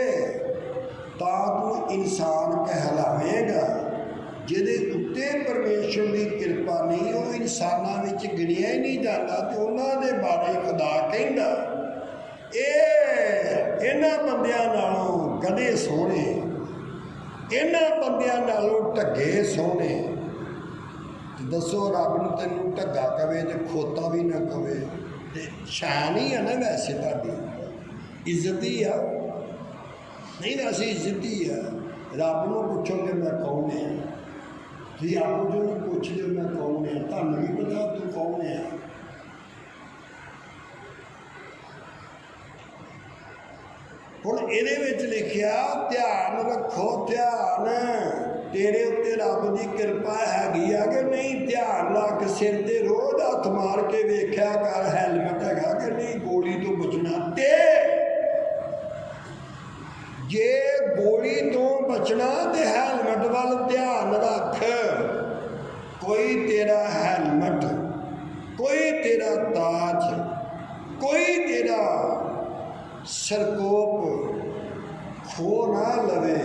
S5: ਤਾਂ ਤੂੰ ਇਨਸਾਨ ਕਹਿਲਾਵੇਂਗਾ। ਜਿਹਦੇ ਉੱਤੇ ਪਰਮੇਸ਼ਵਰ ਦੀ ਕਿਰਪਾ ਨਹੀਂ, ਉਹ ਇਨਸਾਨਾਂ ਵਿੱਚ ਗਿਣਿਆ ਹੀ ਨਹੀਂ ਜਾਂਦਾ ਤੇ ਉਹਨਾਂ ਦੇ ਬਾਰੇ ਖੁਦਾ ਕਹਿੰਦਾ ਇਹਨਾਂ ਬੰਦਿਆਂ ਨਾਲੋਂ ਗਧੇ ਸੋਹਣੇ, ਇਹਨਾਂ ਬੰਦਿਆਂ ਨਾਲੋਂ ਢੱਗੇ ਸੋਹਣੇ। ਤੇ ਦੱਸੋ ਰੱਬ ਨੂੰ ਤੈਨੂੰ ਢੱਗਾ ਕਵੇ ਤੇ ਖੋਤਾ ਵੀ ਨਾ ਕਵੇ ਤੇ ਸ਼ਾਨ ਹੀ ਆ ਨਾ। ਵੈਸੇ ਤੁਹਾਡੀ ਇੱਜ਼ਤ ਹੀ ਆ, ਨਹੀਂ ਵੈਸੇ ਇੱਜ਼ਤ ਹੀ ਆ। ਰੱਬ ਨੂੰ ਪੁੱਛੋਗੇ ਮੈਂ ਕੌਣ ਹਾਂ, ਤੁਸੀਂ ਆਪ ਜੋ ਪੁੱਛਦੇ ਹੋ ਮੈਂ ਕੌਣ ਹਾਂ, ਤੁਹਾਨੂੰ ਵੀ ਪਤਾ ਤੂੰ ਕੌਣ ਹੈ। ਹੁਣ ਇਹਦੇ ਵਿੱਚ ਲਿਖਿਆ ਧਿਆਨ ਰੱਖੋ, ਧਿਆਨ ਤੇਰੇ ਉੱਤੇ ਰੱਬ ਦੀ ਕਿਰਪਾ ਹੈਗੀ ਆ ਕਿ ਨਹੀਂ। ਧਿਆਨ ਲਾ ਕੇ ਸਿਰ ਤੇ ਰੋਜ਼ ਹੱਥ ਮਾਰ ਕੇ ਵੇਖਿਆ ਕਰ ਹੈਲਮਟ ਹੈਗਾ ਕਿ ਨਹੀਂ, ਗੋਲੀ ਤੋਂ ਬਚਣਾ। ਤੇ ਜੇ ਗੋਲੀ ਤੋਂ ਬਚਣਾ ਤੇ ਹੈਲਮਟ ਵੱਲ ਧਿਆਨ ਰੱਖ। ਕੋਈ ਤੇਰਾ ਹੈਲਮਟ, ਕੋਈ ਤੇਰਾ ਤਾਜ, ਕੋਈ ਤੇਰਾ ਸਰਕੋਪ ਖੋ ਨਾ ਲਵੇ।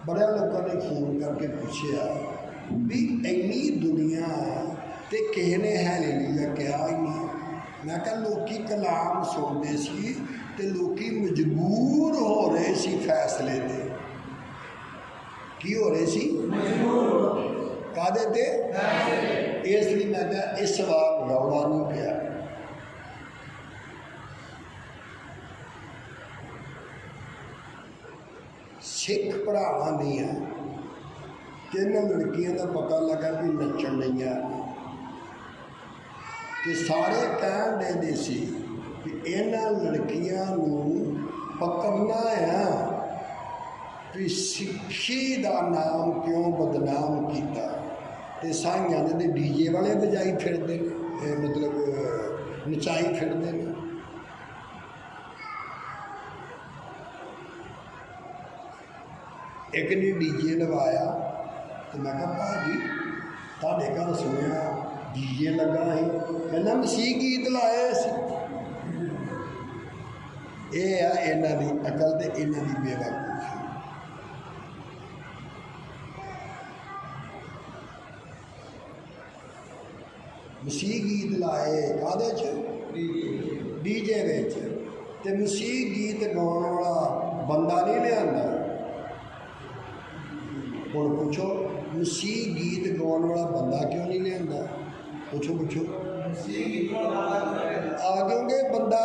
S5: ਬੜਿਆਂ ਲੋਕਾਂ ਨੇ ਫੋਨ ਕਰਕੇ ਪੁੱਛਿਆ ਵੀ ਇੰਨੀ ਦੁਨੀਆ ਤੇ ਕਿਸੇ ਨੇ ਹਾਲੇਲੂਇਆ ਕਿਹਾ ਹੀ ਨਹੀਂ। ਮੈਂ ਕਿਹਾ ਲੋਕੀ ਕਲਾਮ ਸੁਣਦੇ ਸੀ ਤੇ ਲੋਕੀ ਮਜਬੂਰ ਹੋ ਰਹੇ ਸੀ ਫੈਸਲੇ ਤੇ। ਕੀ ਹੋ ਰਹੇ ਸੀ? ਕਾਹਦੇ ਤੇ? ਇਸ ਲਈ ਮੈਂ ਕਿਹਾ ਇਸ ਵਾਰ ਰੌਲਾ ਨਹੀਂ ਪਿਆ। ਸਿੱਖ ਭਰਾਵਾਂ ਦੀਆਂ ਤਿੰਨ ਲੜਕੀਆਂ ਦਾ ਪਤਾ ਲੱਗਾ ਵੀ ਨੱਚਣ ਲਈਆਂ ਤੇ ਸਾਰੇ ਕਹਿਣ ਦੇ ਸੀ ਕਿ ਇਹਨਾਂ ਲੜਕੀਆਂ ਨੂੰ ਪਕੜਨਾ ਆ ਵੀ ਸਿੱਖੀ ਦਾ ਨਾਮ ਕਿਉਂ ਬਦਨਾਮ ਕੀਤਾ। ਤੇ ਸਾਈਆਂ ਦੇ ਡੀਜੇ ਵਾਲੇ ਵਜਾਈ ਫਿਰਦੇ ਨੇ, ਮਤਲਬ ਨਚਾਈ ਫਿਰਦੇ ਨੇ। ਇੱਕ ਨੇ ਡੀਜੇ ਲਵਾਇਆ ਤੇ ਮੈਂ ਕਿਹਾ ਭਾਜੀ ਤੁਹਾਡੇ ਘਰ ਸੁਣਿਆ ਡੀਜੇ ਲੱਗਾ ਸੀ, ਕਹਿੰਦਾ ਮਸੀਹ ਗੀਤ ਲਾਏ ਸੀ। ਇਹ ਆ ਇਹਨਾਂ ਦੀ ਅਕਲ ਤੇ ਇਹਨਾਂ ਦੀ ਬੇਵਕੂਫੀ। ਮਸੀਹ ਗੀਤ ਲਾਏ ਕਾਹਦੇ 'ਚ? ਡੀਜੇ ਵਿੱਚ। ਤੇ ਮਸੀਹ ਗੀਤ ਗਾਉਣ ਵਾਲਾ ਬੰਦਾ ਨਹੀਂ ਲਿਆਂਦਾ। ਹੁਣ ਪੁੱਛੋ ਮਸੀਹ ਗੀਤ ਗਾਉਣ ਵਾਲਾ ਬੰਦਾ ਕਿਉਂ ਨਹੀਂ ਲਿਆਂਦਾ? ਪੁੱਛੋ ਕਿਉਂਕਿ ਬੰਦਾ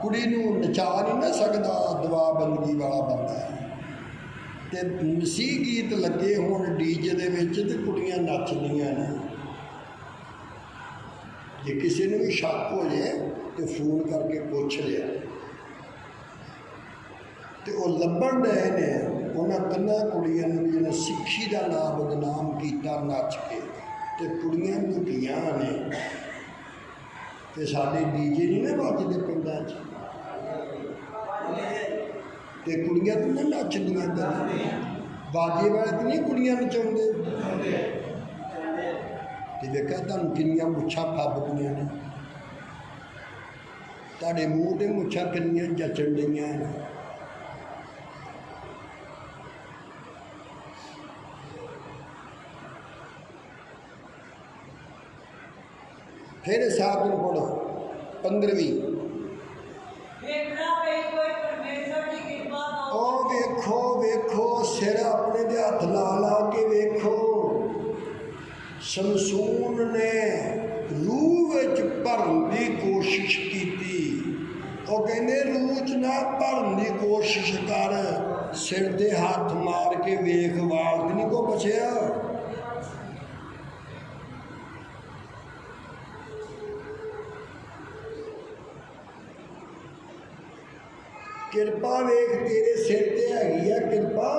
S5: ਕੁੜੀ ਨੂੰ ਨਚਾ ਨਹੀਂ ਨਾ ਸਕਦਾ, ਦਵਾਬੰਦੀ ਵਾਲਾ ਬੰਦਾ ਹੈ। ਤੇ ਮਸੀਹ ਗੀਤ ਲੱਗੇ ਹੋਣ ਡੀਜੇ ਦੇ ਵਿੱਚ ਤੇ ਕੁੜੀਆਂ ਨੱਚਦੀਆਂ ਨੇ। ਜੇ ਕਿਸੇ ਨੂੰ ਵੀ ਸ਼ੱਕ ਹੋ ਜਾਏ ਤੇ ਫੋਨ ਕਰਕੇ ਪੁੱਛ ਲਿਆ। ਤੇ ਉਹ ਲੱਭਣ ਡਏ ਨੇ ਉਹਨਾਂ ਤਿੰਨਾਂ ਕੁੜੀਆਂ ਨੂੰ ਜਿਹਨੇ ਸਿੱਖੀ ਦਾ ਨਾਮ ਬਦਨਾਮ ਕੀਤਾ ਨੱਚ ਕੇ। ਤੇ ਕੁੜੀਆਂ ਲੁਕੀਆਂ ਨੇ ਤੇ ਸਾਡੇ ਡੀਜੇ ਨਹੀਂ ਨਾ ਵੱਜਦੇ ਪਿੰਡਾਂ 'ਚ, ਤੇ ਕੁੜੀਆਂ ਤਾਂ ਨਾ ਨੱਚਦੀਆਂ। ਬਾਜੇ ਵਾਲੇ ਤਾਂ ਨਹੀਂ ਕੁੜੀਆਂ ਨਚਾਉਂਦੇ। ਤੇ ਵੇਖਿਆ ਤੁਹਾਨੂੰ ਕਿੰਨੀਆਂ ਮੁੱਛਾਂ ਫੱਬ ਪਈਆਂ ਨੇ, ਤੁਹਾਡੇ ਮੂੰਹ ਤੇ ਮੁੱਛਾਂ ਕਿੰਨੀਆਂ ਜਚਣ ਡਈਆਂ ਨੇ। फिर साथ में पढ़ो 15वीं।
S4: ਵੇਖਣਾ ਪਈ ਕੋਈ ਪਰਮੇਸ਼ਰ ਦੀ ਕਿਰਪਾ ਤੋਂ
S5: ओ वेखो वेखो सिर अपने दे हथ ला ला के वेखो। शमसून ने रूह विच भरन की कोशिश की। वो कहते रूह च ना भरन की कोशिश कर, सिर ते हथ मार के वेख, वाल ते नहीं को बचया। किरपा वेख तेरे सिर ते हैगी है किरपा,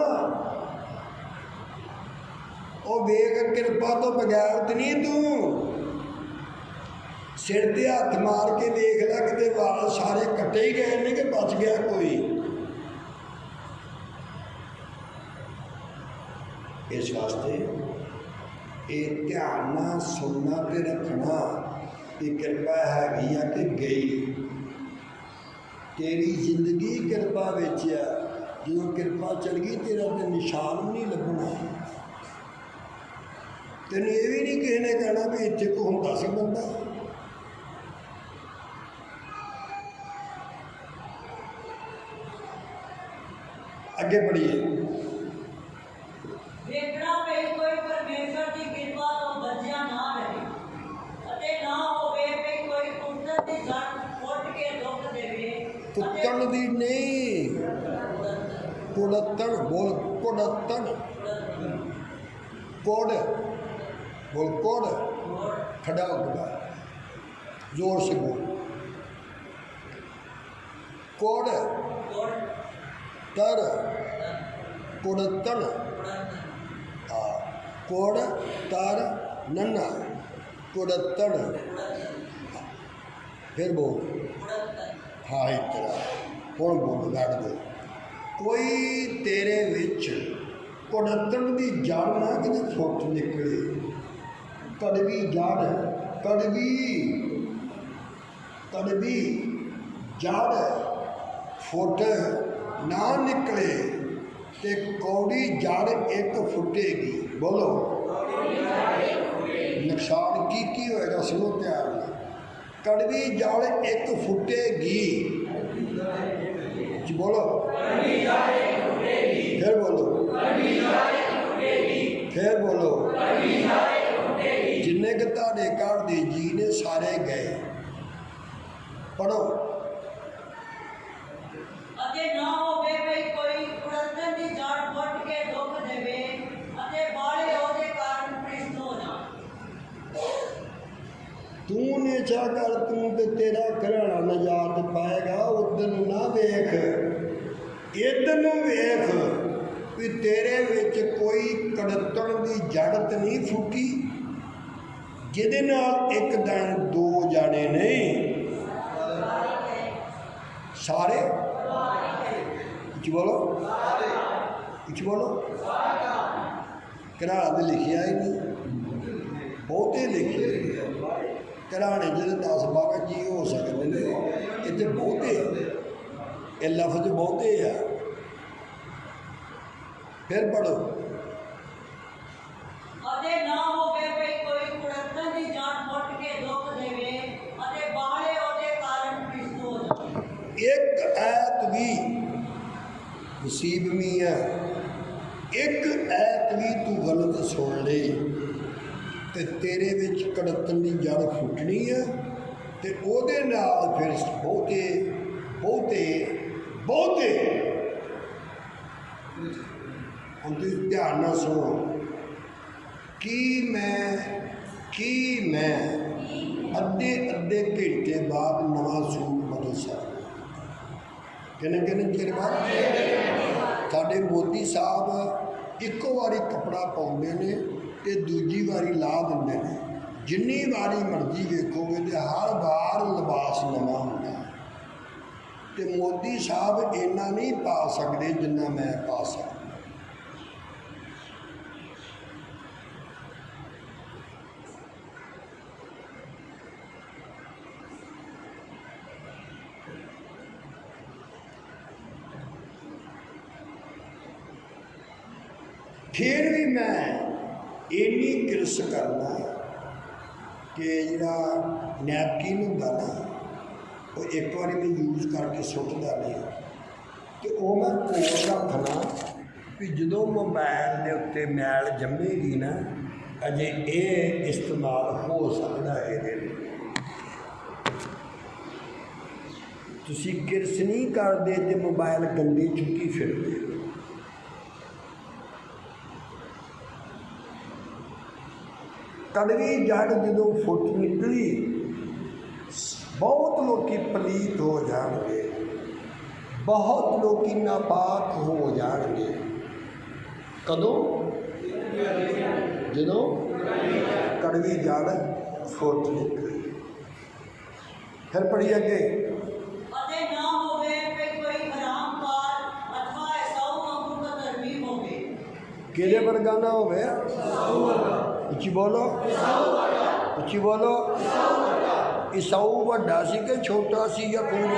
S5: ओ वेख किरपा तो बगैर तो नहीं तू सिर ते हथ मार के देख ला कि वाल सारे कट्टे ही गए ने कि बच गया कोई। इस वास्ते ये ध्यान ना सुनना ते रखना कि किरपा हैगी है कि गई। तेरी जिंदगी किरपा विच आ, जो किरपा चल गई तेरा तो निशान नहीं लभना। तेन ये भी नहीं किसी ने कहना भी इतने को होंदा सी बंदा। अगे बढ़िए।
S4: ਵੇਖਣਾ ਪਈ ਕੋਈ ਪਰਮੇਸ਼ਰ ਦੀ ਕਿਰਪਾ ਤੋਂ ਬਚਿਆ ਨਾ ਰਹੇ, ਅਤੇ ਨਾ ਹੋਵੇ ਵੀ ਕੋਈ ਕੁਦਰਤ ਦੀ ਜੜ ਫੁੱਟ ਕੇ ਦੁੱਖ ਦੇਵੇ।
S5: कुत्तन दी नहीं, कुड़त्तन बोल, कुड़त्तन कोड बोल, कोड खड़ा होगा, जोर से बोल। कोड तर कुड़त्तन, कोड तर नन्ना कुड़त्तन। फिर बोल। हाँ इस तरह हुण बोल लड़ दो। कोई तेरे विच कुड़त्तन की जड़ ना कि फुट निकले, कड़वी जड़, कड़वी कड़वी जड़ फुट ना निकले ते कौड़ी जड़ एक फुटेगी। बोलो नुकसान की होएगा, सुनो ध्यान नाल। कड़वी जड़ एक फुटेगी, बोलो फिर बोलो, फिर बोलो। जिन्ने के ताड़े घर दे जी ने सारे गए। पढ़ो।
S4: ਅਤੇ ਨਾ ਹੋਵੇ ਵੀ ਕੋਈ ਕੁੜੱਤਣ ਦੀ ਜੜ ਫੁੱਟ ਕੇ ਦੁੱਖ ਦੇਵੇ, ਅਤੇ ਬਾਲੇ ਉਹਦੇ ਕਾਰਨ ਭ੍ਰਿਸ਼ਟ ਹੋ ਜਾਣ।
S5: तू ने चाह कर तू ते तेरा घराना नजात पाएगा। उधर ना वेख, इधर नूं वेख भी तेरे विच कोई कड़त्तण की जड़ तो नहीं फूकी जिहदे नाल एक दिन दो जाने नहीं सारे। कुछ बोलो, कुछ बोलो। घराना तो लिखिया ही नहीं, बहुते लिखे घराने जो 10-12 जी हो सकते हैं, इतने बहुते ये लफ्ज बहुते आ। फिर पढ़ो।
S4: ਅਤੇ ਨਾ ਹੋਵੇ ਵੀ ਕੋਈ ਕੁੜੱਤਣ ਦੀ ਜੜ ਫੁੱਟ ਕੇ ਦੁੱਖ ਦੇਵੇ, ਅਤੇ ਬਾਲੇ ਉਹਦੇ ਕਾਰਨ ਭ੍ਰਿਸ਼ਟ ਹੋ ਜਾਣ।
S5: एक ऐत भी नसीब मी है, एक ऐत भी तू गलत सुन ले ते तेरे विच कड़त्तन की जड़ फुटनी है, ते ओहदे नाल फिर बहुते बहुते बहुते। हम तुम ध्यान नाल सुनो। कि मैं अद्धे अद्धे घंटे बाद नवा सूट बदल सकता। किन्ने किन्ने चिर बाद साडे मोदी साहब इक्को वारी कपड़ा पाउंदे ने ते दूजी वारी ला दिंदे ने। जिन्नी वारी मर्जी वेखोगे तो हर बार लिबास नवा होंदा। ते मोदी साहब इन्ना नहीं पा सकते जिन्ना मैं पा सकदा। फिर भी मैं इन्नी किरस करना कि जिहड़ा नैपकिन हुंदा ना वो एक बार मैं यूज़ करके सुट्टदा नहीं, तो वो मैं कोल रखना भी जो मोबाइल के उत्ते मैल जमेगी ना अजे ये इस्तेमाल हो सकता है। तुसी किरस नहीं करते तो मोबाइल गंदे चुकी फिरते हो। कड़वी जड़ जो फुट निकली बहुत लोग पलीत हो जाएंगे, बहुत लोग नापाक हो जाएंगे। कदों जो कड़वी जड़ फुट निकली। फिर पढ़ी अगे किहदे वर्गा ना होवे, उच्ची बोलो, उच्ची बोलो। ईसाऊ वड्डा सी कि छोटा सी या याकूब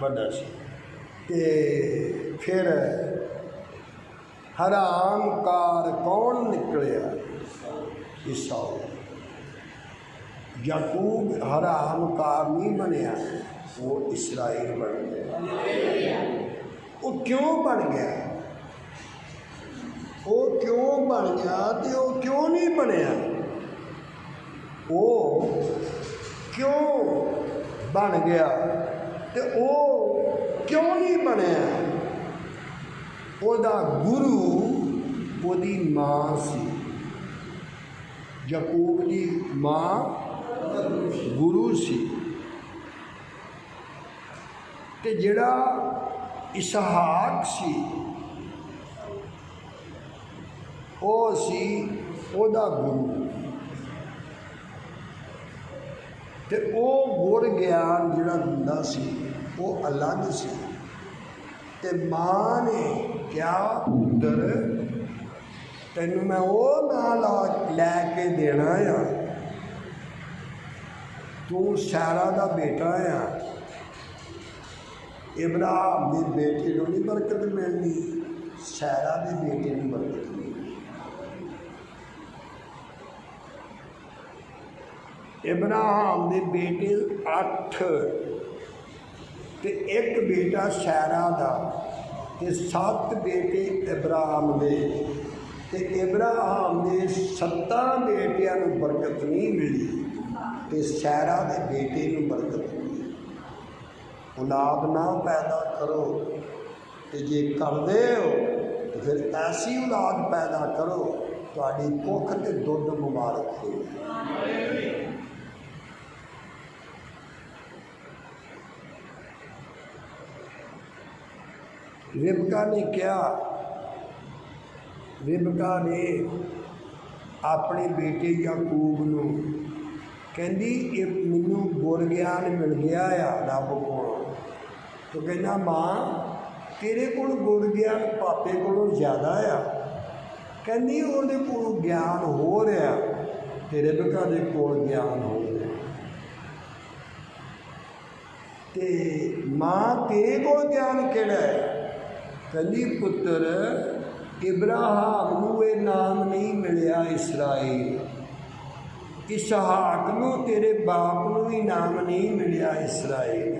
S5: वड्डा सी। ते फिर हरामकार कौन निकलिया? ईसाऊ। याकूब हरामकार नहीं बनया, वो इसराइल बन गया। वो क्यों बन गया? वो क्यों बन गया तो वो क्यों नहीं बनया? वो क्यों बन गया तो वो क्यों नहीं बनया? ओदा गुरु ओदी मां सी। याकूब की मां गुरु सी। ते जिहड़ा इसहाक सी वो सी ओदा गुरु। ते वो गुर ज्ञान जिहड़ा दिंदा सी वो अलग सी। ते मां ने क्या पुत्र तैनूं मैं वो नाल लैके देना आ, तू सैरा दा बेटा आ। इब्राहिम के बेटे को नहीं बरकत मिलनी, सैरा के बेटे को बरकत मिलनी। इब्राहिम के बेटे 8 ते एक बेटा सैरा का ते 7 बेटे इब्राहिम दे। ते इब्राहिम के 7 बेटियां नूं बरकत नहीं मिली ते सैरा के बेटे नूं बरकत मिली। औलाद ना पैदा करो तो जे करदे हो तो फिर ऐसी औलाद पैदा करो तुहाडी कुख ते दुध मुबारक हो। रिबका ने क्या, रिबका ने अपने बेटे याकूब नूं कहंदी मैनूं गुर ज्ञान मिल गया आ रब कोलों। तो कहना मां तेरे कोल गुर ज्ञान पापे कोलों ज़्यादा आ। कहंदी उहदे कोल ज्ञान हो रहा ते रिबका दे कोल ज्ञान हो रहा। ते मां तेरे कोल ज्ञान किहड़ा है? कहंदी पुत्र इब्राहिम नूं ये नाम नहीं मिलिया इसराइल, इसहाक नूं तेरे बाप नूं भी नाम नहीं मिलिया इसराइल।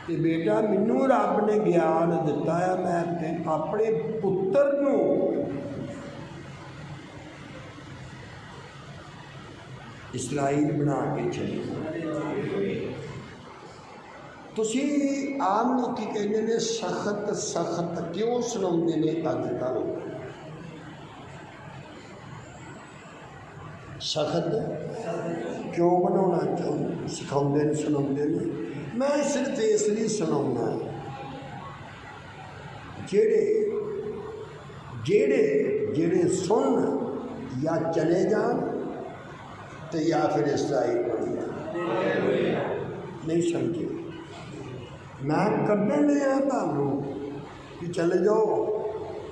S5: ते बेटा मैनू रब ने ज्ञान दिता है, मैं अपने पुत्र नूं इसराइल बना के चली। तुसी आम लोग कहते हैं सख्त सख्त क्यों सुनाते ने अजकल? सख्त क्यों बनाना सिखाते हैं सुनाते हैं? मैं सिर्फ इसलिए सुनाऊंगा जेड़े जेड़े जेड़े सुन या चले जान तो या फिर इसराइल बन जाए। नहीं समझे? मैं कदे लिया तू कि चले जाओ,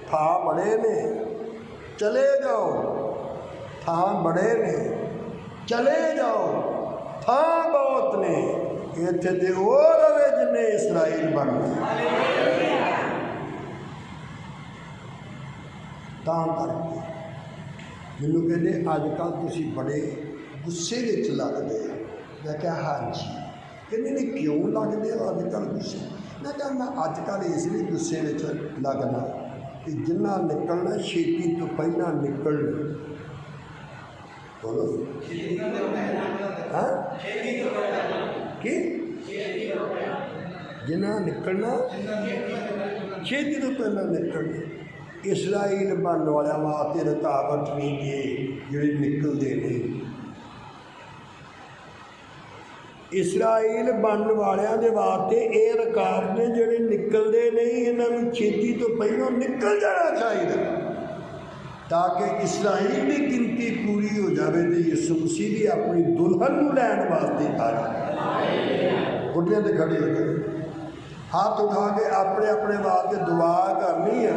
S5: था बड़े ने, चले जाओ, था बड़े ने, चले जाओ, था बहुत ने, इत्थे ते वो रवे जिन्हें इसराइल बनना। ਤਾਂ ਕਰਕੇ ਮੈਨੂੰ ਕਹਿੰਦੇ ਅੱਜ ਕੱਲ੍ਹ ਤੁਸੀਂ ਬੜੇ ਗੁੱਸੇ ਵਿੱਚ ਲੱਗਦੇ ਹੋ। ਮੈਂ ਕਿਹਾ ਹਾਂਜੀ। ਕਹਿੰਦੇ ਨਹੀਂ ਕਿਉਂ ਲੱਗਦੇ ਹੋ ਅੱਜ ਕੱਲ੍ਹ ਗੁੱਸੇ? ਮੈਂ ਕਿਹਾ ਮੈਂ ਅੱਜ ਕੱਲ੍ਹ ਇਸ ਲਈ ਗੁੱਸੇ ਵਿੱਚ ਲੱਗਣਾ ਕਿ ਜਿੰਨਾ ਨਿਕਲਣਾ ਛੇਤੀ ਤੋਂ ਪਹਿਲਾਂ ਨਿਕਲ ਬੋਲੋ ਹਾਂ ਕੀ ਜਿੰਨਾ ਨਿਕਲਣਾ ਛੇਤੀ ਤੋਂ ਪਹਿਲਾਂ ਨਿਕਲਣਾ। ਇਸਰਾਈਲ ਬਣਨ ਵਾਲਿਆਂ ਵਾਸਤੇ ਰੁਕਾਵਟ ਨਹੀਂ ਗੇ ਜਿਹੜੇ ਨਿਕਲਦੇ ਨੇ। ਇਸਰਾਈਲ ਬਣਨ ਵਾਲਿਆਂ ਦੇ ਵਾਸਤੇ ਇਹ ਰੁਕਾਵਟ ਨੇ ਜਿਹੜੇ ਨਿਕਲਦੇ ਨਹੀਂ। ਇਹਨਾਂ ਨੂੰ ਛੇਤੀ ਤੋਂ ਪਹਿਲਾਂ ਨਿਕਲ ਜਾਣਾ ਚਾਹੀਦਾ ਤਾਂ ਕਿ ਇਸਰਾਈਲ ਦੀ ਗਿਣਤੀ ਪੂਰੀ ਹੋ ਜਾਵੇ ਤੇ ਯਿਸੂ ਮਸੀਹ ਵੀ ਆਪਣੀ ਦੁਲਹਨ ਨੂੰ ਲੈਣ ਵਾਸਤੇ ਆ ਜਾਵੇ। ਗੁੱਡਿਆਂ ਤੇ ਖੜੇ ਹੋ ਜਾਓ, ਹੱਥ ਉਠਾ ਕੇ ਆਪਣੇ ਆਪਣੇ ਵਾਸਤੇ ਦੁਆ ਕਰਨੀ ਆ।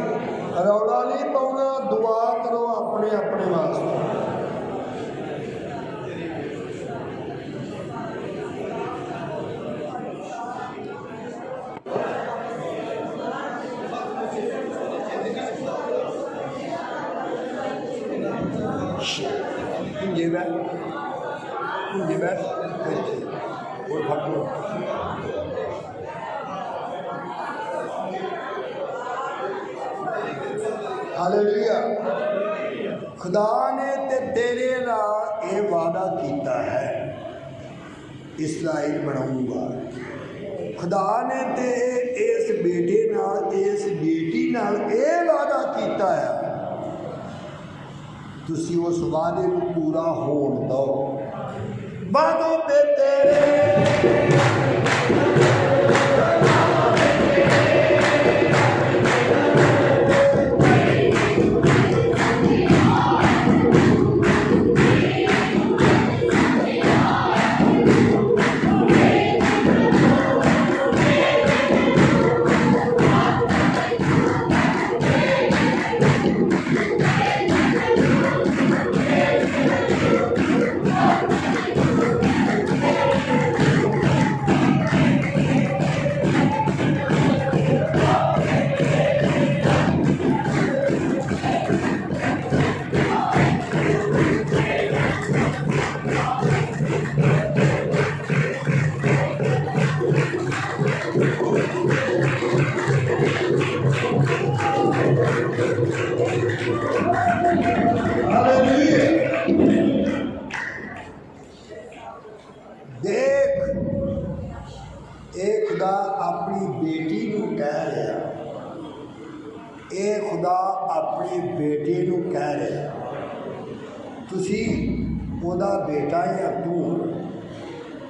S5: ਰੌਲਾ ਨਹੀਂ ਪਾਉਣਾ, ਦੁਆ ਕਰੋ ਆਪਣੇ ਆਪਣੇ ਵਾਸਤੇ। ਹੁੰਜੇ ਬੈਠ ਇੱਥੇ ਹੋਰ ਫੜ ਲਓ। ਹਾਲੇਲੂਇਆ। ਖੁਦਾ ਨੇ ਤੇ ਤੇਰੇ ਨਾਲ ਇਹ ਵਾਅਦਾ ਕੀਤਾ ਹੈ, ਇਸਰਾਈਲ ਬਣਾਊਂਗਾ। ਖੁਦਾ ਨੇ ਤੇ ਇਸ ਬੇਟੇ ਨਾਲ, ਇਸ ਬੇਟੀ ਨਾਲ ਇਹ ਵਾਅਦਾ ਕੀਤਾ ਹੈ, ਤੁਸੀਂ ਉਸ ਵਾਅਦੇ ਨੂੰ ਪੂਰਾ ਹੋਣ ਦਿਓ। ਵਾਅਦੇ ਤੇ ਤੇਰੇ ਦੇਖ, ਇਹ ਖੁਦਾ ਆਪਣੀ ਬੇਟੀ ਨੂੰ ਕਹਿ ਰਿਹਾ, ਇਹ ਖੁਦਾ ਆਪਣੀ ਬੇਟੀ ਨੂੰ ਕਹਿ ਰਿਹਾ, ਤੁਸੀਂ ਉਹਦਾ ਬੇਟਾ ਆ,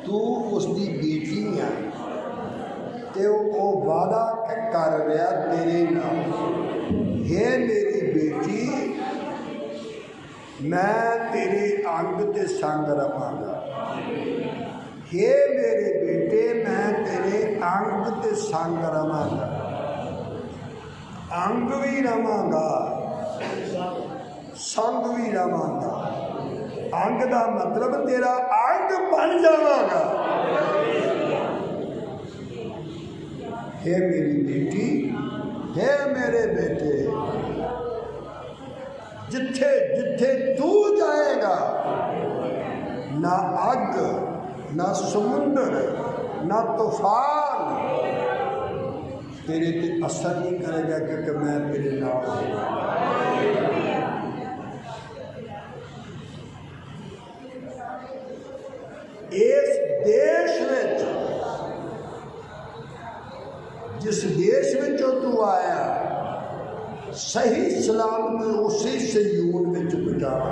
S5: ਤੂੰ ਉਸ ਦੀ ਬੇਟੀ ਆ। ਤੇ ਉਹ ਵਾਅਦਾ ਕਰ ਰਿਹਾ ਤੇਰੇ ਨਾਲ, ਹੇ ਮੇਰੀ ਬੇਟੀ, ਮੈਂ ਤੇਰੇ ਅੰਗ ਤੇ ਸੰਗ ਰਵਾਂਗਾ। ਹੇ ਮੇਰੇ ਬੇਟੇ, ਮੈਂ ਤੇਰੇ ਅੰਗ ਤੇ ਸੰਗ ਰਵਾਂਗਾ, ਅੰਗ ਵੀ ਰਵਾਂਗਾ, ਸੰਗ ਵੀ ਰਵਾਂਗਾ। ਅੰਗ ਦਾ ਮਤਲਬ ਤੇਰਾ ਅੰਗ ਬਣ ਜਾਵਾਂਗਾ। हे मेरी बेटी, हे मेरे बेटे, जिथे जिथे तू जाएगा, ना अग, ना समुंदर, ना तूफान तेरे ते असर नहीं करेगा, क्योंकि मैं तेरे नाल हूं। इस देश में, जिस देश में तू आया, सही सलामत उसी सयून में पहुंचावा।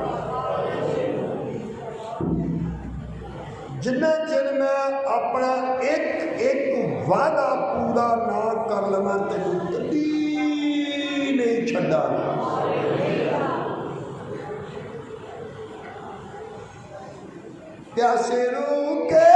S5: जिन्ना चिर मैं अपना एक एक वादा पूरा ना कर लवां, तेनू कदी नहीं छड्डा। प्यासे रू के